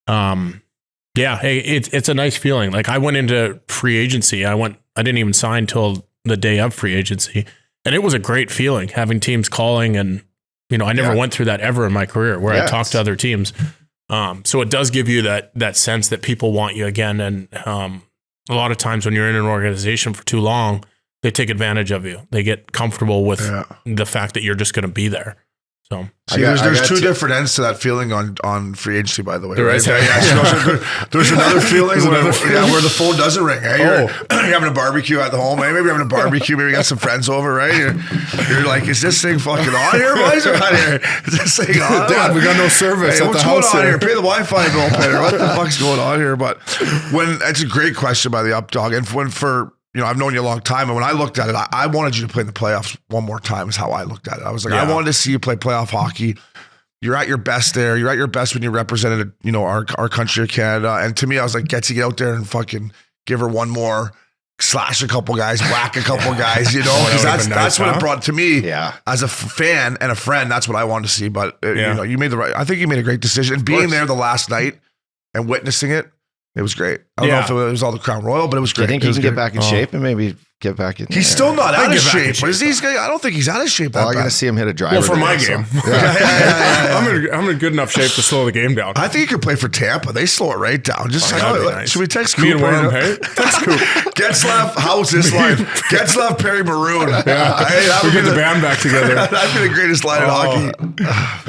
[SPEAKER 1] hey, it's a nice feeling. Like I went into free agency. I didn't even sign till the day of free agency. And it was a great feeling having teams calling. And, I never went through that ever in my career where I talked to other teams. So it does give you that sense that people want you again. And a lot of times when you're in an organization for too long, they take advantage of you. They get comfortable with the fact that you're just going to be be So
[SPEAKER 2] there's two different ends to that feeling on free agency, by the way.
[SPEAKER 1] There
[SPEAKER 2] right?
[SPEAKER 1] is.
[SPEAKER 2] There's another feeling where the phone doesn't ring. Hey? You're having a barbecue at the home. Maybe you're having a barbecue. Maybe you got some friends over, right? You're like, is this thing fucking on here, boys? Or not here? Is this thing on?
[SPEAKER 1] Dad, we got no service at the house.
[SPEAKER 2] What's going on here? Pay the Wi-Fi bill, Peter. What the fuck's going on here? But it's a great question by the Updog. And I've known you a long time, and when I looked at it, I wanted you to play in the playoffs one more time is how I looked at it. I was like, I wanted to see you play playoff hockey. You're at your best there. You're at your best when you represented, our country of Canada. And to me, I was like, Getzy, get out there and fucking give her one more, slash a couple guys, whack a couple guys, because that's what it brought to me as a fan and a friend. That's what I wanted to see. But, you made I think you made a great decision. And being there the last night and witnessing it, it was great. I don't know if it was all the Crown Royal, but it was great.
[SPEAKER 3] I think he can get back in shape and maybe get back in.
[SPEAKER 2] He's still not out of shape. But I don't think he's out of shape.
[SPEAKER 3] Well, I got to see him hit a driver.
[SPEAKER 1] Well, for my game. I'm in good enough shape to slow the game down.
[SPEAKER 2] I think he could play for Tampa. They slow it right down. Nice. Should we text Coop?
[SPEAKER 1] Me and Worm, hey? Text Coop.
[SPEAKER 2] Getzlaf, how's this line? Getzlaf, Perry Maroon.
[SPEAKER 1] We get the band back together.
[SPEAKER 2] That'd be the greatest line in hockey.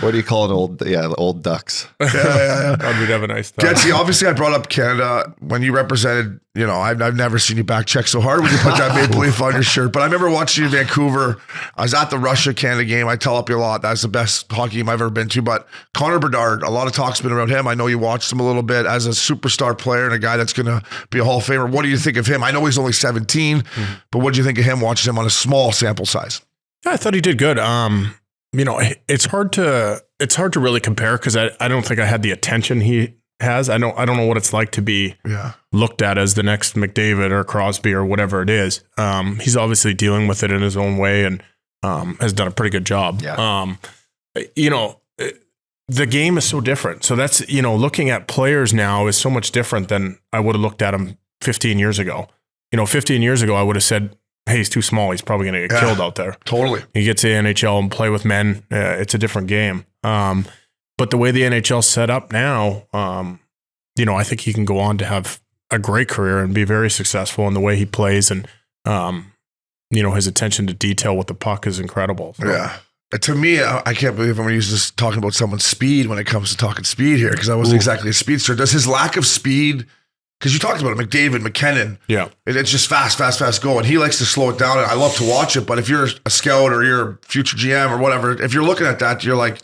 [SPEAKER 3] What do you call an old Ducks?
[SPEAKER 1] Yeah. We'd have a nice time.
[SPEAKER 2] Getzy, obviously I brought up Canada when you represented, I've never seen you back check so hard when you put that Maple Leaf on your shirt. But I remember watching you in Vancouver. I was at the Russia-Canada game. I tell up you a lot. That's the best hockey game I've ever been to. But Connor Bedard, a lot of talk's been around him. I know you watched him a little bit as a superstar player and a guy that's going to be a Hall of Famer. What do you think of him? I know he's only 17, but what do you think of him watching him on a small sample size?
[SPEAKER 1] Yeah, I thought he did good. It's hard to really compare because I don't think I had the attention he has. I don't know what it's like to be looked at as the next McDavid or Crosby or whatever it is. He's obviously dealing with it in his own way and has done a pretty good job. Yeah. The game is so different. So that's, looking at players now is so much different than I would have looked at him 15 years ago. 15 years ago, I would have said, hey, he's too small. He's probably going to get killed out there.
[SPEAKER 2] Totally.
[SPEAKER 1] He gets to the NHL and play with men. It's a different game. But the way the NHL's set up now, I think he can go on to have a great career and be very successful in the way he plays. And, his attention to detail with the puck is incredible. So.
[SPEAKER 2] Yeah. To me, I can't believe I'm going to use this talking about someone's speed when it comes to talking speed here because I wasn't exactly a speedster. Does his lack of speed, because you talked about it, McDavid, McKinnon, it's just fast go, and he likes to slow it down, and I love to watch it, but if you're a scout or you're a future GM or whatever, if you're looking at that, you're like,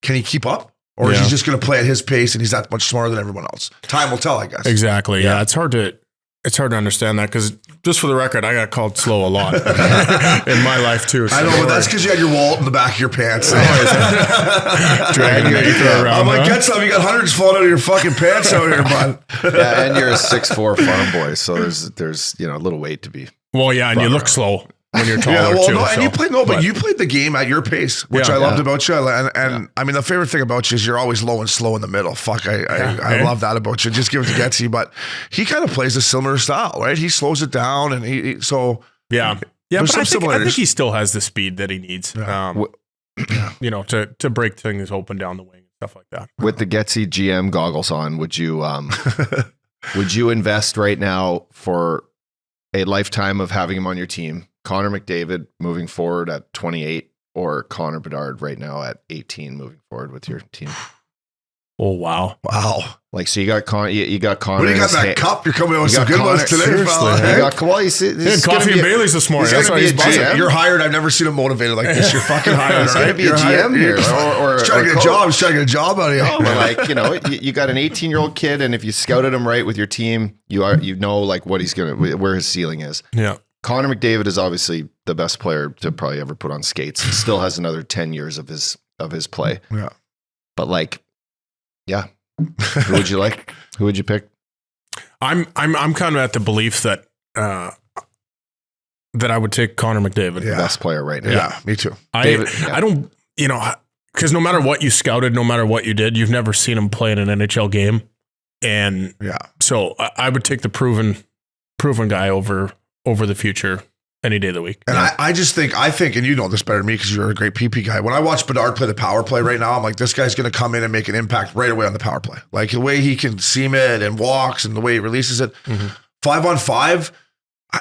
[SPEAKER 2] can he keep up? Or is he just going to play at his pace and he's that much smarter than everyone else? Time will tell, I guess.
[SPEAKER 1] Exactly. Yeah. It's hard to understand that because just for the record, I got called slow a lot in my life too. So
[SPEAKER 2] I know, but that's because you had your wallet in the back of your pants.
[SPEAKER 1] Dragging your around.
[SPEAKER 2] I'm like, Getzlaf, you got hundreds falling out of your fucking pants out here, bud.
[SPEAKER 3] Yeah, and you're a 6'4" farm boy, so there's a little weight to be.
[SPEAKER 1] Well, yeah, and you look slow when you're taller too.
[SPEAKER 2] But you played the game at your pace, which I loved about you. And I mean, the favorite thing about you is you're always low and slow in the middle. Fuck, I love that about you. Just give it to Getzy, but he kind of plays a similar style, right? He slows it down, and but
[SPEAKER 1] I think he still has the speed that he needs, to break things open down the wing and stuff like that.
[SPEAKER 3] With the Getzy GM goggles on, would you invest right now for a lifetime of having him on your team? Connor McDavid moving forward at 28 or Connor Bedard right now at 18 moving forward with your team?
[SPEAKER 1] Oh, wow.
[SPEAKER 3] Like, so you got Connor. You got Connor.
[SPEAKER 2] When you got that cup, you're coming out with some good ones today, fella.
[SPEAKER 3] You got
[SPEAKER 1] coffee and Bailey's this morning. That's why he's buzzing.
[SPEAKER 2] You're hired. I've never seen him motivated like this. You're fucking hired.
[SPEAKER 3] He's going to be a GM here.
[SPEAKER 2] Or trying to get a job. He's trying to get a job out of you.
[SPEAKER 3] But you got an 18-year-old kid, and if you scouted him right with your team, you know like what he's where his ceiling is.
[SPEAKER 1] Yeah.
[SPEAKER 3] Connor McDavid is obviously the best player to probably ever put on skates. He still has another 10 years of his play.
[SPEAKER 2] Yeah.
[SPEAKER 3] But who would you like? Who would you pick?
[SPEAKER 1] I'm kind of at the belief that I would take Connor McDavid.
[SPEAKER 3] The best player right now.
[SPEAKER 2] Yeah, me too.
[SPEAKER 1] I don't, because no matter what you scouted, no matter what you did, you've never seen him play in an NHL game. And so I would take the proven guy over the future any day of the week.
[SPEAKER 2] And I think, and you know this better than me because you're a great PP guy. When I watch Bedard play the power play right now, I'm like, this guy's going to come in and make an impact right away on the power play. Like the way he can seam it and walks and the way he releases it. 5-on-5,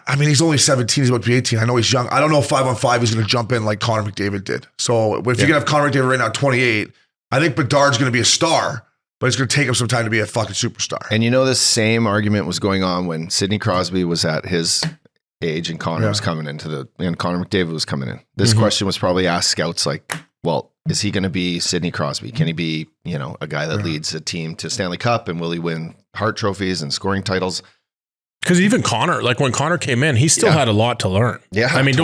[SPEAKER 2] I mean, he's only 17. He's about to be 18. I know he's young. I don't know if 5-on-5 he's going to jump in like Connor McDavid did. So if you're going to have Connor McDavid right now, 28, I think Bedard's going to be a star, but it's going to take him some time to be a fucking superstar.
[SPEAKER 3] And this same argument was going on when Sidney Crosby was at his age and Connor was coming and Connor McDavid was coming in. This question was probably asked scouts like, well, is he going to be Sidney Crosby? Can he be, a guy that leads a team to Stanley Cup, and will he win Hart trophies and scoring titles?
[SPEAKER 1] Because even Connor, like when Connor came in, he still had a lot to learn.
[SPEAKER 3] Yeah.
[SPEAKER 1] I mean,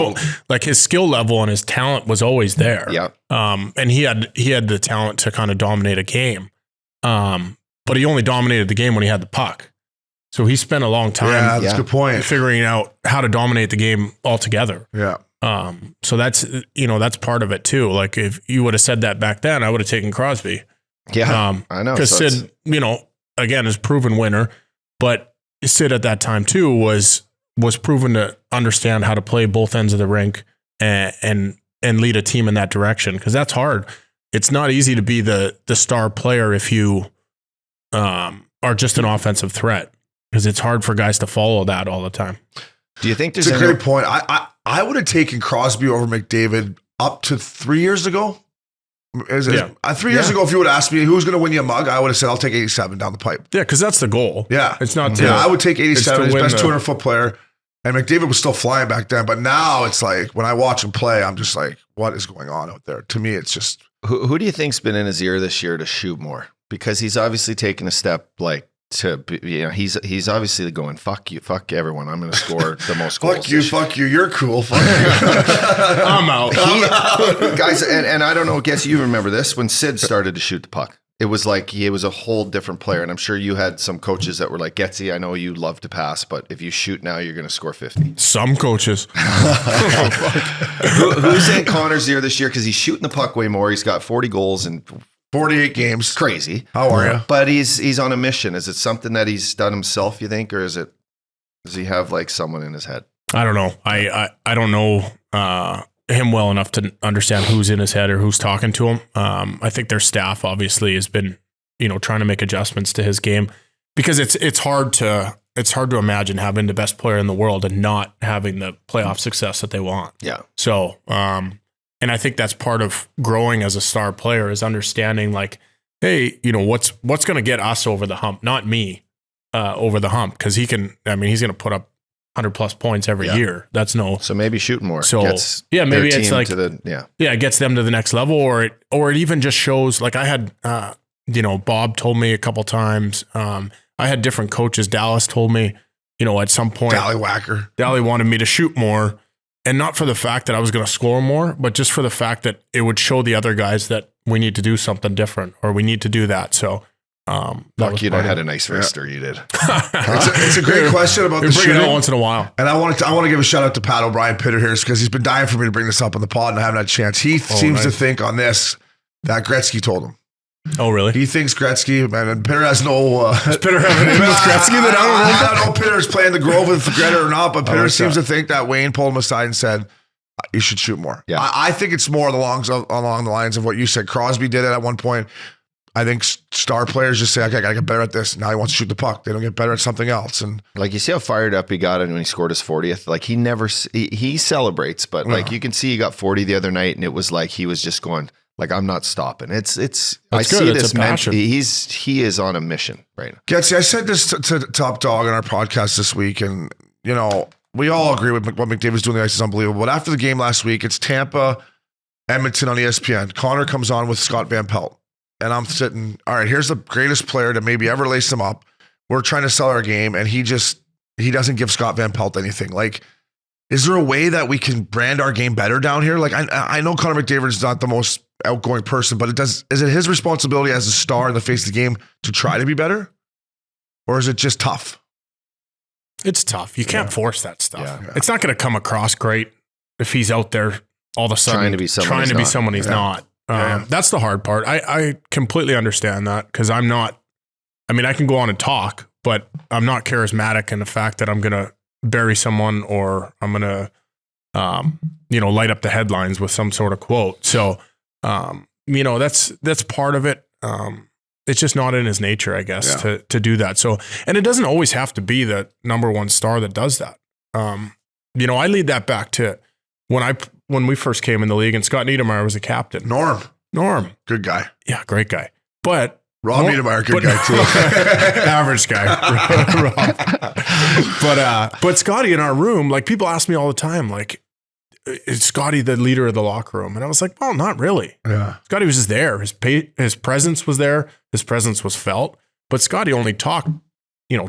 [SPEAKER 1] his skill level and his talent was always there.
[SPEAKER 3] Yeah.
[SPEAKER 1] And he had the talent to kind of dominate a game. But he only dominated the game when he had the puck. So he spent a long time.
[SPEAKER 2] Yeah, that's a good point.
[SPEAKER 1] Figuring out how to dominate the game altogether.
[SPEAKER 2] Yeah.
[SPEAKER 1] So that's part of it too. Like if you would have said that back then, I would have taken Crosby.
[SPEAKER 3] Yeah. I know.
[SPEAKER 1] Because Sid, again, is proven winner, but Sid at that time too was proven to understand how to play both ends of the rink and lead a team in that direction. Because that's hard. It's not easy to be the star player if you are just an offensive threat. Because it's hard for guys to follow that all the time.
[SPEAKER 3] Do you think there's
[SPEAKER 2] a great point? I would have taken Crosby over McDavid up to 3 years ago. 3 years ago, if you would have asked me who's going to win you a mug, I would have said I'll take 87 down the pipe.
[SPEAKER 1] Yeah, because that's the goal.
[SPEAKER 2] Yeah,
[SPEAKER 1] it's not.
[SPEAKER 2] I would take 87. His best 200-foot player, and McDavid was still flying back then. But now it's like when I watch him play, I'm just like, what is going on out there? To me, it's just
[SPEAKER 3] who do you think's been in his ear this year to shoot more? Because he's obviously taken a step he's obviously going, fuck you, fuck everyone. I'm going to score the most goals.
[SPEAKER 2] Fuck you. You're cool. Fuck you.
[SPEAKER 1] I'm out.
[SPEAKER 3] Guys, and I don't know, Getzy, you remember this when Sid started to shoot the puck. It was like he was a whole different player. And I'm sure you had some coaches that were like, Getzy, I know you love to pass, but if you shoot now, you're going to score 50.
[SPEAKER 1] Some coaches.
[SPEAKER 3] Who's in Connor's ear this year? Because he's shooting the puck way more. He's got 40 goals and
[SPEAKER 2] 48 games.
[SPEAKER 3] Crazy.
[SPEAKER 2] How are you?
[SPEAKER 3] But he's on a mission. Is it something that he's done himself, you think? Or does he have like someone in his head?
[SPEAKER 1] I don't know. I don't know him well enough to understand who's in his head or who's talking to him. I think their staff obviously has been, trying to make adjustments to his game because it's hard to imagine having the best player in the world and not having the playoff success that they want.
[SPEAKER 3] Yeah.
[SPEAKER 1] So, and I think that's part of growing as a star player is understanding like, hey, what's going to get us over the hump, not me over the hump. Cause he's going to put up 100+ points every year. That's
[SPEAKER 3] so maybe shooting more.
[SPEAKER 1] So maybe it's like, it gets them to the next level or it even just shows like I had, Bob told me a couple times, I had different coaches. Dallas told me, at some point, Dally wanted me to shoot more. And not for the fact that I was going to score more, but just for the fact that it would show the other guys that we need to do something different or we need to do that. So,
[SPEAKER 3] you'd have had a nice wrist or you did.
[SPEAKER 2] It's a great question about the shooting.
[SPEAKER 1] It out once in a while.
[SPEAKER 2] And I want to give a shout out to Pat O'Brien Pitter here because he's been dying for me to bring this up on the pod and I haven't had a chance. He seems to think on this that Gretzky told him.
[SPEAKER 1] Oh, really?
[SPEAKER 2] He thinks Gretzky, man, and Pitter has no...
[SPEAKER 1] Does Pitter have an with Gretzky that
[SPEAKER 2] I don't know if Pitter's playing the Grove with Greta or not, but Pitter seems to think that Wayne pulled him aside and said, you should shoot more.
[SPEAKER 3] Yeah.
[SPEAKER 2] I think it's more along the lines of what you said. Crosby did it at one point. I think star players just say, okay, I got to get better at this. Now he wants to shoot the puck. They don't get better at something else. And
[SPEAKER 3] like, you see how fired up he got when he scored his 40th? Like he celebrates, but like you can see he got 40 the other night and it was like, he was just going, like, I'm not stopping. I see this passion. He is on a mission right now.
[SPEAKER 2] Getzy, I said this to Top Dog on our podcast this week, and we all agree with what McDavid's doing. The ice is unbelievable. But after the game last week, it's Tampa, Edmonton on ESPN. Connor comes on with Scott Van Pelt, and I'm sitting. All right, here's the greatest player to maybe ever lace him up. We're trying to sell our game, and he doesn't give Scott Van Pelt anything. Like, is there a way that we can brand our game better down here? Like, I know Connor McDavid is not the most outgoing person, but is it his responsibility as a star in the face of the game to try to be better? Or is it just tough?
[SPEAKER 1] It's tough. You can't force that stuff. Yeah. It's not going to come across great if he's out there all of a sudden
[SPEAKER 3] trying to be someone he's not.
[SPEAKER 1] That's the hard part. I completely understand that because I can go on and talk, but I'm not charismatic in the fact that I'm going to bury someone or I'm going to, light up the headlines with some sort of quote. So, that's part of it. It's just not in his nature, I guess, to do that. So, and it doesn't always have to be the number one star that does that. I lead that back to when we first came in the league and Scott Neidermeyer was a captain.
[SPEAKER 2] Norm. Good guy.
[SPEAKER 1] Yeah, great guy. But
[SPEAKER 2] Rob Neidermeyer, good guy too.
[SPEAKER 1] Average guy. But Scotty in our room, like people ask me all the time, like, is Scotty the leader of the locker room? And I was like, well, not really.
[SPEAKER 2] Yeah.
[SPEAKER 1] Scotty was just there. His presence was there. His presence was felt. But Scotty only talked,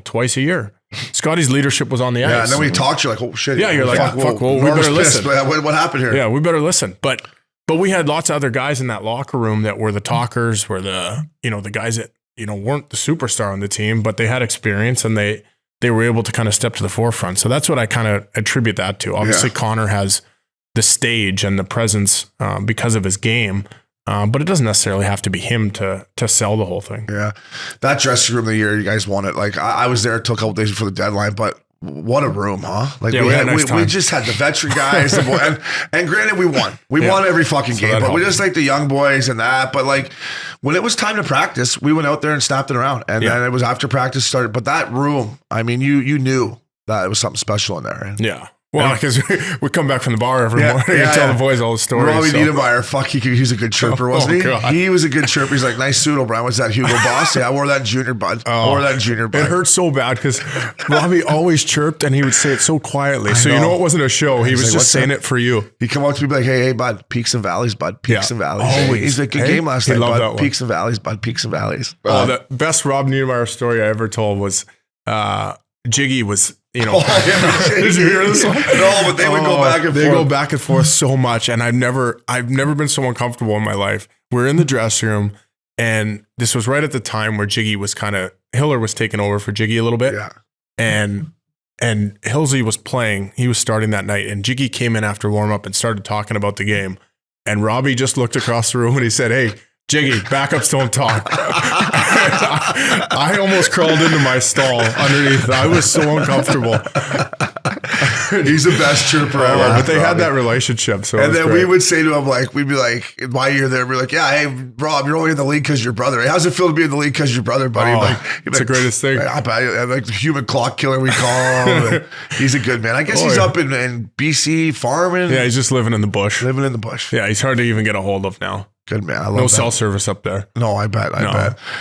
[SPEAKER 1] twice a year. Scotty's leadership was on the ice.
[SPEAKER 2] Yeah, and then when he talks, you're like, oh shit.
[SPEAKER 1] Yeah, you're like, fuck, well, we better listen.
[SPEAKER 2] What happened here?
[SPEAKER 1] Yeah, we better listen. But we had lots of other guys in that locker room that were the talkers, were the guys that, weren't the superstar on the team, but they had experience and they were able to kind of step to the forefront. So that's what I kind of attribute that to. Obviously, Connor has the stage and the presence because of his game. But it doesn't necessarily have to be him to sell the whole thing.
[SPEAKER 2] Yeah. That dressing room of the year, you guys won it. Like I was there until a couple days before the deadline, but what a room, huh? Like we just had the veteran guys and granted we won. We won every fucking game, but we just like the young boys and that. But like when it was time to practice, we went out there and snapped it around. And then it was after practice started. But that room, I mean, you knew that it was something special in there. Right?
[SPEAKER 1] Yeah. Well, because we come back from the bar every morning and tell the boys all the stories.
[SPEAKER 2] Robbie Neidermeyer, he was a good chirper, wasn't he? God. He was a good chirper. He's like, nice suit, O'Brien. What's that, Hugo Boss? Yeah, I wore that in junior, bud. It
[SPEAKER 1] hurt so bad because Robbie always chirped and he would say it so quietly. So it wasn't a show. He was just saying it for you.
[SPEAKER 2] He'd come up to me and be like, hey, bud, peaks and valleys, bud. Peaks and valleys. Always. He's like, good game last night, bud. Peaks and valleys, bud. Peaks and valleys.
[SPEAKER 1] The best Rob Neidermeyer story I ever told was Jiggy was... Did you hear this one?
[SPEAKER 2] No, but they would go back and forth.
[SPEAKER 1] They go back and forth so much, and I've never been so uncomfortable in my life. We're in the dressing room, and this was right at the time where Jiggy was Hiller was taking over for Jiggy a little bit.
[SPEAKER 2] Yeah.
[SPEAKER 1] And Hillsy was playing. He was starting that night, and Jiggy came in after warm up and started talking about the game. And Robbie just looked across the room and he said, "Hey, Jiggy, backups don't talk." I almost crawled into my stall underneath. I was so uncomfortable.
[SPEAKER 2] He's the best chirper ever.
[SPEAKER 1] But they had that relationship. So
[SPEAKER 2] and then we would say to him, we'd be like, why you're there? We're like, yeah, hey, Rob, you're only in the league because you're brother. Hey, how's it feel to be in the league because you're brother, buddy?
[SPEAKER 1] It's the greatest thing.
[SPEAKER 2] Like the human clock killer, we call him. He's a good man. I guess he's up in BC farming.
[SPEAKER 1] Yeah, he's just living in the bush.
[SPEAKER 2] Yeah,
[SPEAKER 1] he's hard to even get a hold of now.
[SPEAKER 2] Good man. I love
[SPEAKER 1] no cell service up there.
[SPEAKER 2] No, I bet.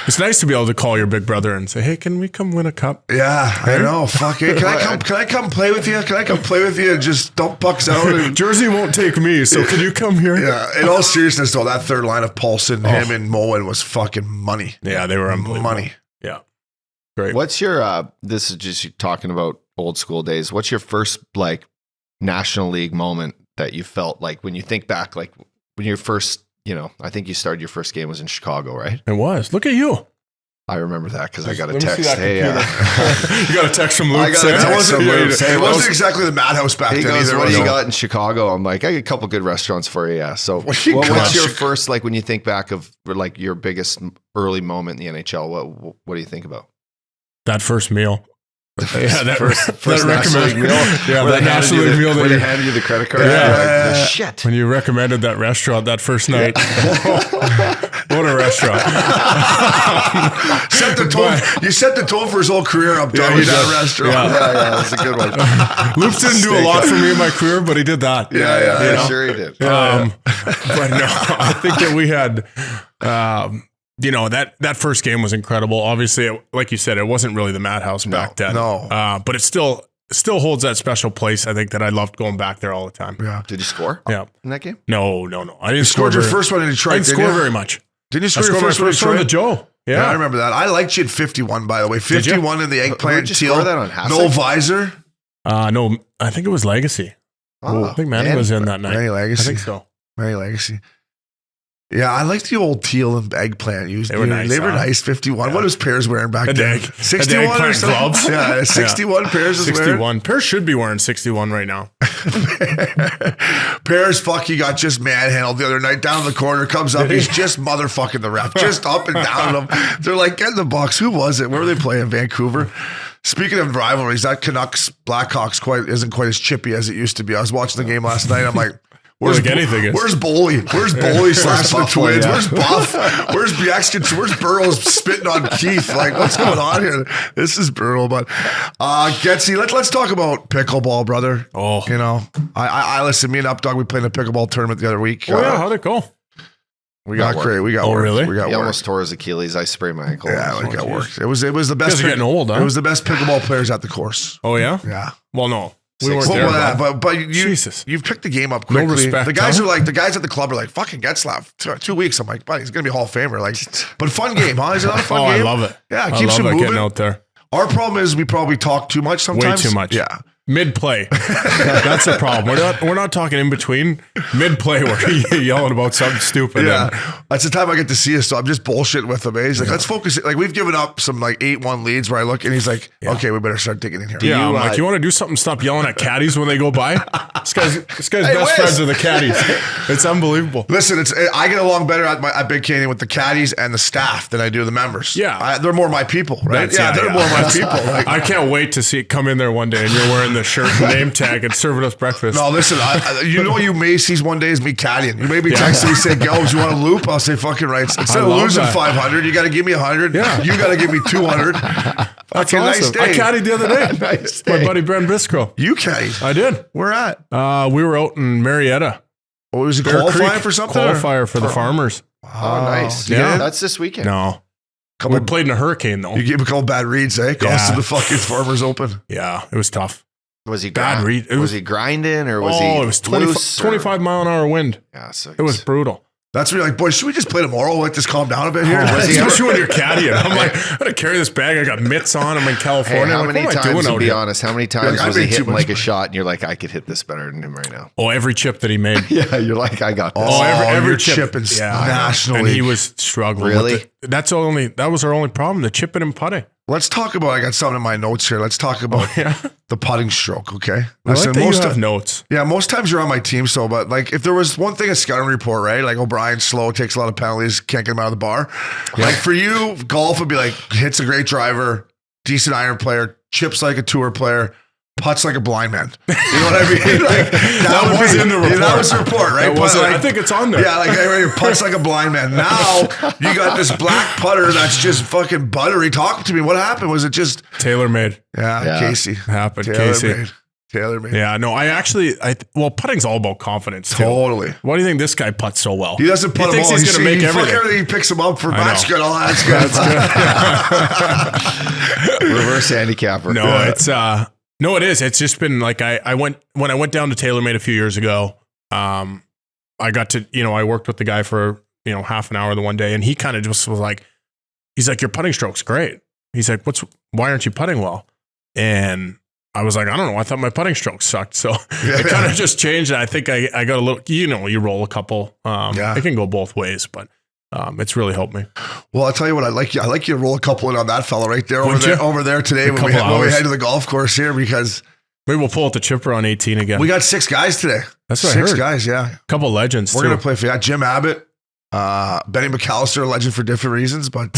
[SPEAKER 1] It's nice to be able to call your big brother and say, "Hey, can we come win a cup?"
[SPEAKER 2] Yeah, I know. Fuck it. Can I come play with you? Can I come play with you and just dump pucks out?
[SPEAKER 1] Jersey won't take me, so can you come here?
[SPEAKER 2] Yeah. In all seriousness, though, that third line of Paulson, him, and Moen was fucking money.
[SPEAKER 1] Yeah, they were unbelievable.
[SPEAKER 2] Money.
[SPEAKER 1] Yeah. Great.
[SPEAKER 3] What's your? This is just talking about old school days. What's your first National League moment that you felt like when you think back, like when you're first? I think you started your first game was in Chicago, right?
[SPEAKER 1] It was. Look at you.
[SPEAKER 3] I remember that because I got a text. Hey,
[SPEAKER 1] you got a text from Luke.
[SPEAKER 2] I got a text from Luke. It wasn't exactly the madhouse back then either.
[SPEAKER 3] What do you got in Chicago? I'm like, I got a couple good restaurants for you. Yeah. So what's your first, when you think back of your biggest early moment in the NHL, what do you think about?
[SPEAKER 1] That first meal.
[SPEAKER 3] Yeah, that first National League meal. Yeah, that National League meal where they handed you the credit card.
[SPEAKER 1] Yeah. Shit. When you recommended that restaurant that first night. What a restaurant.
[SPEAKER 2] You set the tone for his whole career up there with that restaurant.
[SPEAKER 3] Yeah, that's a good one.
[SPEAKER 1] Loops didn't do a lot for me in my career, but he did that.
[SPEAKER 3] Yeah, sure he did.
[SPEAKER 1] But no, I think that we had... that first game was incredible. Obviously, like you said, it wasn't really the madhouse back then.
[SPEAKER 2] No.
[SPEAKER 1] But it still holds that special place. I think that I loved going back there all the time.
[SPEAKER 2] Yeah.
[SPEAKER 3] Did you score?
[SPEAKER 1] Yeah.
[SPEAKER 3] In that game?
[SPEAKER 1] No. I didn't
[SPEAKER 2] score. You scored your first one in Detroit.
[SPEAKER 1] I didn't score very much.
[SPEAKER 2] Didn't you score your first one in Detroit?
[SPEAKER 1] The Joe.
[SPEAKER 2] Yeah, I remember that. I liked you at 51, by the way. 51 in the eggplant teal.
[SPEAKER 3] Score that on Hasek?
[SPEAKER 2] No visor.
[SPEAKER 1] No, I think it was Legacy. I think Manny was in that night.
[SPEAKER 2] Manny Legacy.
[SPEAKER 1] I think so.
[SPEAKER 2] Manny Legacy. Yeah, I like the old teal and eggplant.
[SPEAKER 1] They were nice.
[SPEAKER 2] They were nice. 51. What was Pears wearing back then? 61 or something?
[SPEAKER 1] Gloves.
[SPEAKER 2] Yeah, 61 Pears is
[SPEAKER 1] 61.
[SPEAKER 2] wearing.
[SPEAKER 1] Pears should be wearing 61 right now.
[SPEAKER 2] Pears, he got just manhandled the other night. Down in the corner, comes up. He's just motherfucking the ref. Just up and down on him. They're like, get in the box. Who was it? Where were they playing? Vancouver? Speaking of rivalries, that Canucks Blackhawks isn't quite as chippy as it used to be. I was watching the game last night. I'm like, Where's Boley? Where's Boley slash the Twins? Yeah. Where's Buff? Where's Biexkin? Where's Burrow's spitting on Keith? Like, what's going on here? This is brutal. But Getzy, let's talk about pickleball, brother.
[SPEAKER 1] Oh,
[SPEAKER 2] you know, I listen. Me and Updog, we played in a pickleball tournament the other week.
[SPEAKER 1] Oh yeah, how'd it go?
[SPEAKER 2] We got great. We got
[SPEAKER 1] work.
[SPEAKER 2] Really?
[SPEAKER 3] He almost tore his Achilles. I sprayed my ankle.
[SPEAKER 2] Yeah, we got worked. It was the best.
[SPEAKER 1] You guys are getting old, huh?
[SPEAKER 2] It was the best pickleball players at the course.
[SPEAKER 1] Oh yeah.
[SPEAKER 2] Yeah.
[SPEAKER 1] Well, no. We weren't there,
[SPEAKER 2] but you've picked the game up quickly.
[SPEAKER 1] No respect.
[SPEAKER 2] The guys are like, the guys at the club are like, fucking Getzlaf. 2 weeks. I'm like, buddy, he's gonna be Hall of Famer. Like, but fun game, huh? Is it not a fun game?
[SPEAKER 1] I love it.
[SPEAKER 2] Yeah, it keeps you moving.
[SPEAKER 1] Getting out there.
[SPEAKER 2] Our problem is we probably talk too much sometimes.
[SPEAKER 1] Way too much.
[SPEAKER 2] Yeah.
[SPEAKER 1] Mid-play. That's the problem. We're not talking in between. Mid-play where you're yelling about something stupid.
[SPEAKER 2] Yeah. That's the time I get to see us, so I'm just bullshitting with him. Eh? He's like, let's focus. Like, we've given up some like 8-1 leads where I look and he's like, okay, we better start digging in here.
[SPEAKER 1] Yeah, I'm like, you want to do something? Stop yelling at caddies when they go by. This guy's best friends are the caddies. It's unbelievable.
[SPEAKER 2] Listen, I get along better at Big Canyon with the caddies and the staff than I do the members.
[SPEAKER 1] Yeah.
[SPEAKER 2] They're more my people, right? They're more my people. Like,
[SPEAKER 1] I can't wait to see it come in there one day and you're wearing the shirt and name tag and serving us breakfast.
[SPEAKER 2] No, listen, you may see one day is me caddying. You may be texting me saying, "Gels, you want to loop?" I'll say, "Fucking right." Instead of losing 500, you got to give me 100. Yeah. You got to give me 200.
[SPEAKER 1] That's
[SPEAKER 2] awesome. Nice day.
[SPEAKER 1] I caddied the other day.
[SPEAKER 3] Nice day.
[SPEAKER 1] My buddy Brent Biscoe.
[SPEAKER 2] You caddied?
[SPEAKER 1] I did.
[SPEAKER 2] Where at?
[SPEAKER 1] We were out in Marietta.
[SPEAKER 2] What was it, qualifying for something?
[SPEAKER 1] Qualifier for the farmers.
[SPEAKER 3] Oh, nice.
[SPEAKER 1] Yeah.
[SPEAKER 3] That's this weekend.
[SPEAKER 1] No. We played in a hurricane though.
[SPEAKER 2] You gave a couple bad reads, eh? Costed the fucking Farmers Open.
[SPEAKER 1] Yeah, it was tough.
[SPEAKER 3] Was he
[SPEAKER 1] bad read?
[SPEAKER 3] Was he grinding or was he?
[SPEAKER 1] Oh, it was 25 mile an hour wind.
[SPEAKER 3] Yeah, so
[SPEAKER 1] it was brutal.
[SPEAKER 2] That's when you're like, boys, should we just play tomorrow? Like, just calm down a bit here.
[SPEAKER 1] Especially when you're caddying. I'm like, I gotta carry this bag. I got mitts on. I'm in California.
[SPEAKER 3] Hey, how
[SPEAKER 1] like,
[SPEAKER 3] many times? To be honest, how many times was he hitting like a shot, and you're like, I could hit this better than him right now?
[SPEAKER 1] Oh, every chip that he made.
[SPEAKER 3] Yeah, you're like, I got this.
[SPEAKER 2] Oh, every chip is national.
[SPEAKER 1] And he was struggling.
[SPEAKER 3] Really?
[SPEAKER 1] That was our only problem. The chipping and putting.
[SPEAKER 2] Let's talk about. I got something in my notes here. Let's talk about the putting stroke. Okay,
[SPEAKER 1] listen, like most have notes.
[SPEAKER 2] Yeah, most times you're on my team. So, but like, if there was one thing a scouting report, right? Like O'Brien's slow, takes a lot of penalties, can't get him out of the bar. Yeah. Like for you, golf would be like hits a great driver, decent iron player, chips like a tour player. Putts like a blind man. You know what I mean? Like,
[SPEAKER 1] that was in the report.
[SPEAKER 2] That was the report, right?
[SPEAKER 1] I think it's on there.
[SPEAKER 2] Yeah, like putts like a blind man. Now you got this black putter that's just fucking buttery. Talk to me. What happened? Was it just
[SPEAKER 1] tailor-made?
[SPEAKER 2] Yeah. Casey.
[SPEAKER 1] Happened. Casey.
[SPEAKER 2] Tailor-made.
[SPEAKER 1] Yeah, no, putting's all about confidence too.
[SPEAKER 2] Totally.
[SPEAKER 1] Why do you think this guy putts so well?
[SPEAKER 2] He doesn't putt
[SPEAKER 1] he thinks he's going to make everything.
[SPEAKER 2] He picks him up for that's good. Oh, that's good.
[SPEAKER 3] Reverse handicapper.
[SPEAKER 1] No, it's no, it is. It's just been like when I went down to TaylorMade a few years ago. I got to I worked with the guy for half an hour the one day, and he kind of just was like, he's like, your putting stroke's great. He's like, why aren't you putting well? And I was like, I don't know. I thought my putting stroke sucked, so it kind of just changed. And I think I got a little. You roll a couple. It can go both ways, but. It's really helped me.
[SPEAKER 2] Well, I'll tell you what, I like you to roll a couple in on that fella right there over there today when we head to the golf course here, because
[SPEAKER 1] maybe we'll pull out the chipper on 18 again.
[SPEAKER 2] We got 6 guys today.
[SPEAKER 1] That's what I heard.
[SPEAKER 2] 6 guys, yeah.
[SPEAKER 1] A couple legends.
[SPEAKER 2] We're going to play for Jim Abbott, Benny McAllister, a legend for different reasons, but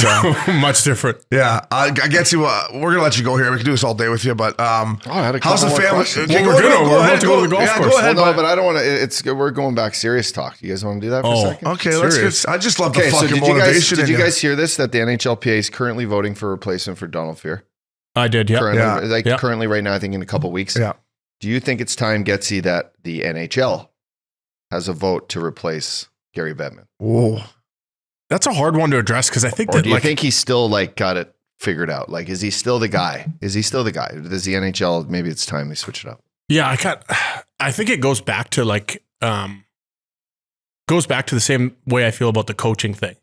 [SPEAKER 1] much different.
[SPEAKER 2] Yeah, I get you. We're gonna let you go here. We can do this all day with you, but how's the family?
[SPEAKER 1] We're going to go to the golf course.
[SPEAKER 2] Go ahead.
[SPEAKER 3] Well, no, but I don't want to. We're going back serious talk. You guys want to do that for a second?
[SPEAKER 2] Okay, let's get. I just love the fucking motivation.
[SPEAKER 3] Did you guys hear this? That the NHLPA is currently voting for a replacement for Donald Fear.
[SPEAKER 1] I did. Yeah.
[SPEAKER 3] Currently, right now, I think in a couple of weeks.
[SPEAKER 2] Yeah.
[SPEAKER 3] Do you think it's time, Getzy, that the NHL has a vote to replace Gary Bettman?
[SPEAKER 2] Whoa.
[SPEAKER 1] That's a hard one to address because I think
[SPEAKER 3] do you think he's still got it figured out? Like, is he still the guy? Does the NHL, maybe it's time they switch it up?
[SPEAKER 1] Yeah, I think it goes back to the same way I feel about the coaching thing.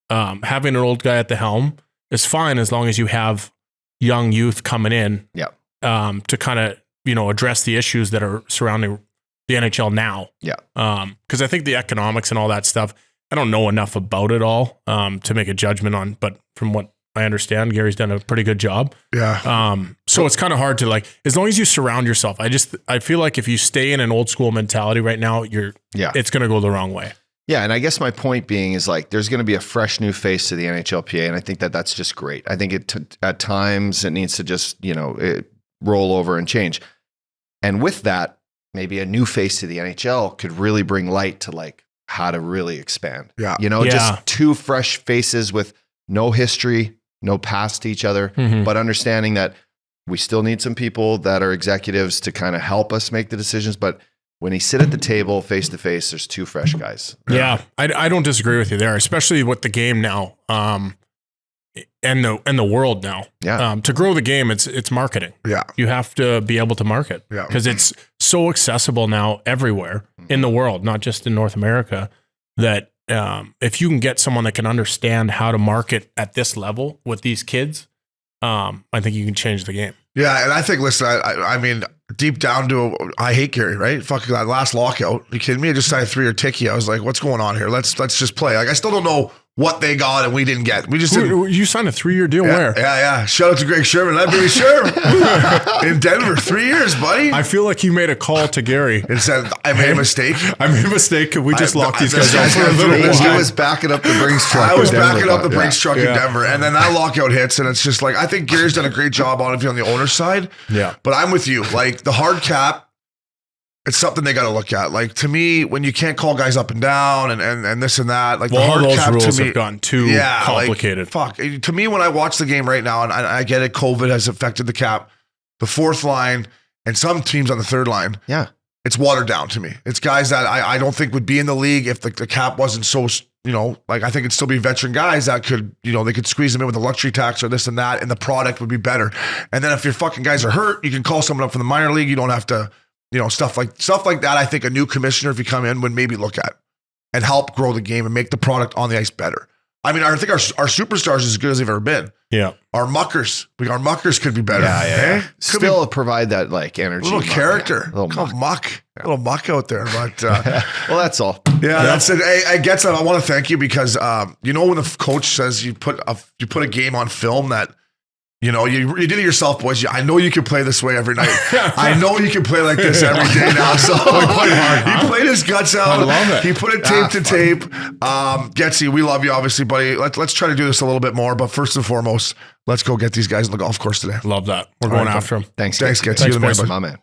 [SPEAKER 1] Having an old guy at the helm is fine as long as you have young youth coming in.
[SPEAKER 3] Yeah.
[SPEAKER 1] To kind of, address the issues that are surrounding the NHL now.
[SPEAKER 3] Yeah.
[SPEAKER 1] Because I think the economics and all that stuff, I don't know enough about it all to make a judgment on, but from what I understand, Gary's done a pretty good job.
[SPEAKER 2] Yeah.
[SPEAKER 1] So it's kind of hard to as long as you surround yourself, I feel like if you stay in an old school mentality right now, it's going to go the wrong way.
[SPEAKER 3] Yeah. And I guess my point being is there's going to be a fresh new face to the NHLPA. And I think that's just great. I think at times it needs to just, roll over and change. And with that, maybe a new face to the NHL could really bring light to how to really expand.
[SPEAKER 2] Yeah.
[SPEAKER 3] Just two fresh faces with no history, no past to each other, but understanding that we still need some people that are executives to kind of help us make the decisions. But when he sit at the table face to face, there's two fresh guys.
[SPEAKER 1] Yeah. I don't disagree with you there, especially with the game now. And the world now.
[SPEAKER 3] Yeah.
[SPEAKER 1] To grow the game, it's marketing.
[SPEAKER 2] Yeah.
[SPEAKER 1] You have to be able to market.
[SPEAKER 2] Yeah.
[SPEAKER 1] Because it's so accessible now everywhere in the world, not just in North America, that if you can get someone that can understand how to market at this level with these kids, I think you can change the game.
[SPEAKER 2] Yeah, and I think, listen, I mean, deep down I hate Gary, right? Fucking that last lockout. Are you kidding me? I just signed a 3-year ticky. I was like, what's going on here? Let's just play. I still don't know what they got and we didn't get. We just didn't.
[SPEAKER 1] You signed a 3-year deal where?
[SPEAKER 2] Yeah. Shout out to Greg Sherman. That baby Sherman in Denver, 3 years, buddy.
[SPEAKER 1] I feel like you made a call to Gary
[SPEAKER 2] and said, I made a mistake.
[SPEAKER 1] I made a mistake. Can we just lock these guys out for a little while?
[SPEAKER 3] He was backing up the Brinks truck.
[SPEAKER 2] I was backing up the Brinks truck in Denver. And then that lockout hits and it's just I think Gary's done a great job on the owner's side.
[SPEAKER 1] Yeah.
[SPEAKER 2] But I'm with you. The hard cap, it's something they got to look at. To me, when you can't call guys up and down and this and that, the hard
[SPEAKER 1] those
[SPEAKER 2] cap
[SPEAKER 1] rules
[SPEAKER 2] to me
[SPEAKER 1] have gotten too complicated.
[SPEAKER 2] Fuck. To me, when I watch the game right now, and I get it, COVID has affected the cap, the fourth line and some teams on the third line.
[SPEAKER 3] Yeah.
[SPEAKER 2] It's watered down to me. It's guys that I don't think would be in the league if the cap wasn't so, I think it'd still be veteran guys that could, they could squeeze them in with a luxury tax or this and that, and the product would be better. And then if your fucking guys are hurt, you can call someone up from the minor league. You don't have to, stuff like that. I think a new commissioner, if you come in, would maybe look at and help grow the game and make the product on the ice better. I mean, I think our superstars is as good as they've ever been.
[SPEAKER 1] Yeah.
[SPEAKER 2] Our muckers could be better.
[SPEAKER 3] Yeah. Still provide that energy.
[SPEAKER 2] A little character.
[SPEAKER 3] A little muck.
[SPEAKER 2] A little muck out there. But
[SPEAKER 3] well, that's all.
[SPEAKER 2] Yeah, that's it. Hey, Getzlaf, I want to thank you because when the coach says you put a game on film that you did it yourself, boys. I know you can play this way every night. I know you can play like this every day now. So he played his guts out.
[SPEAKER 1] I love it.
[SPEAKER 2] He put it tape to tape. Getzy, we love you, obviously, buddy. Let's try to do this a little bit more. But first and foremost, let's go get these guys on the golf course today.
[SPEAKER 1] Love that. We're going after them.
[SPEAKER 3] Thanks,
[SPEAKER 2] Getzy.
[SPEAKER 1] Thanks,
[SPEAKER 2] You the man,
[SPEAKER 1] boys.
[SPEAKER 2] bud.
[SPEAKER 3] My man.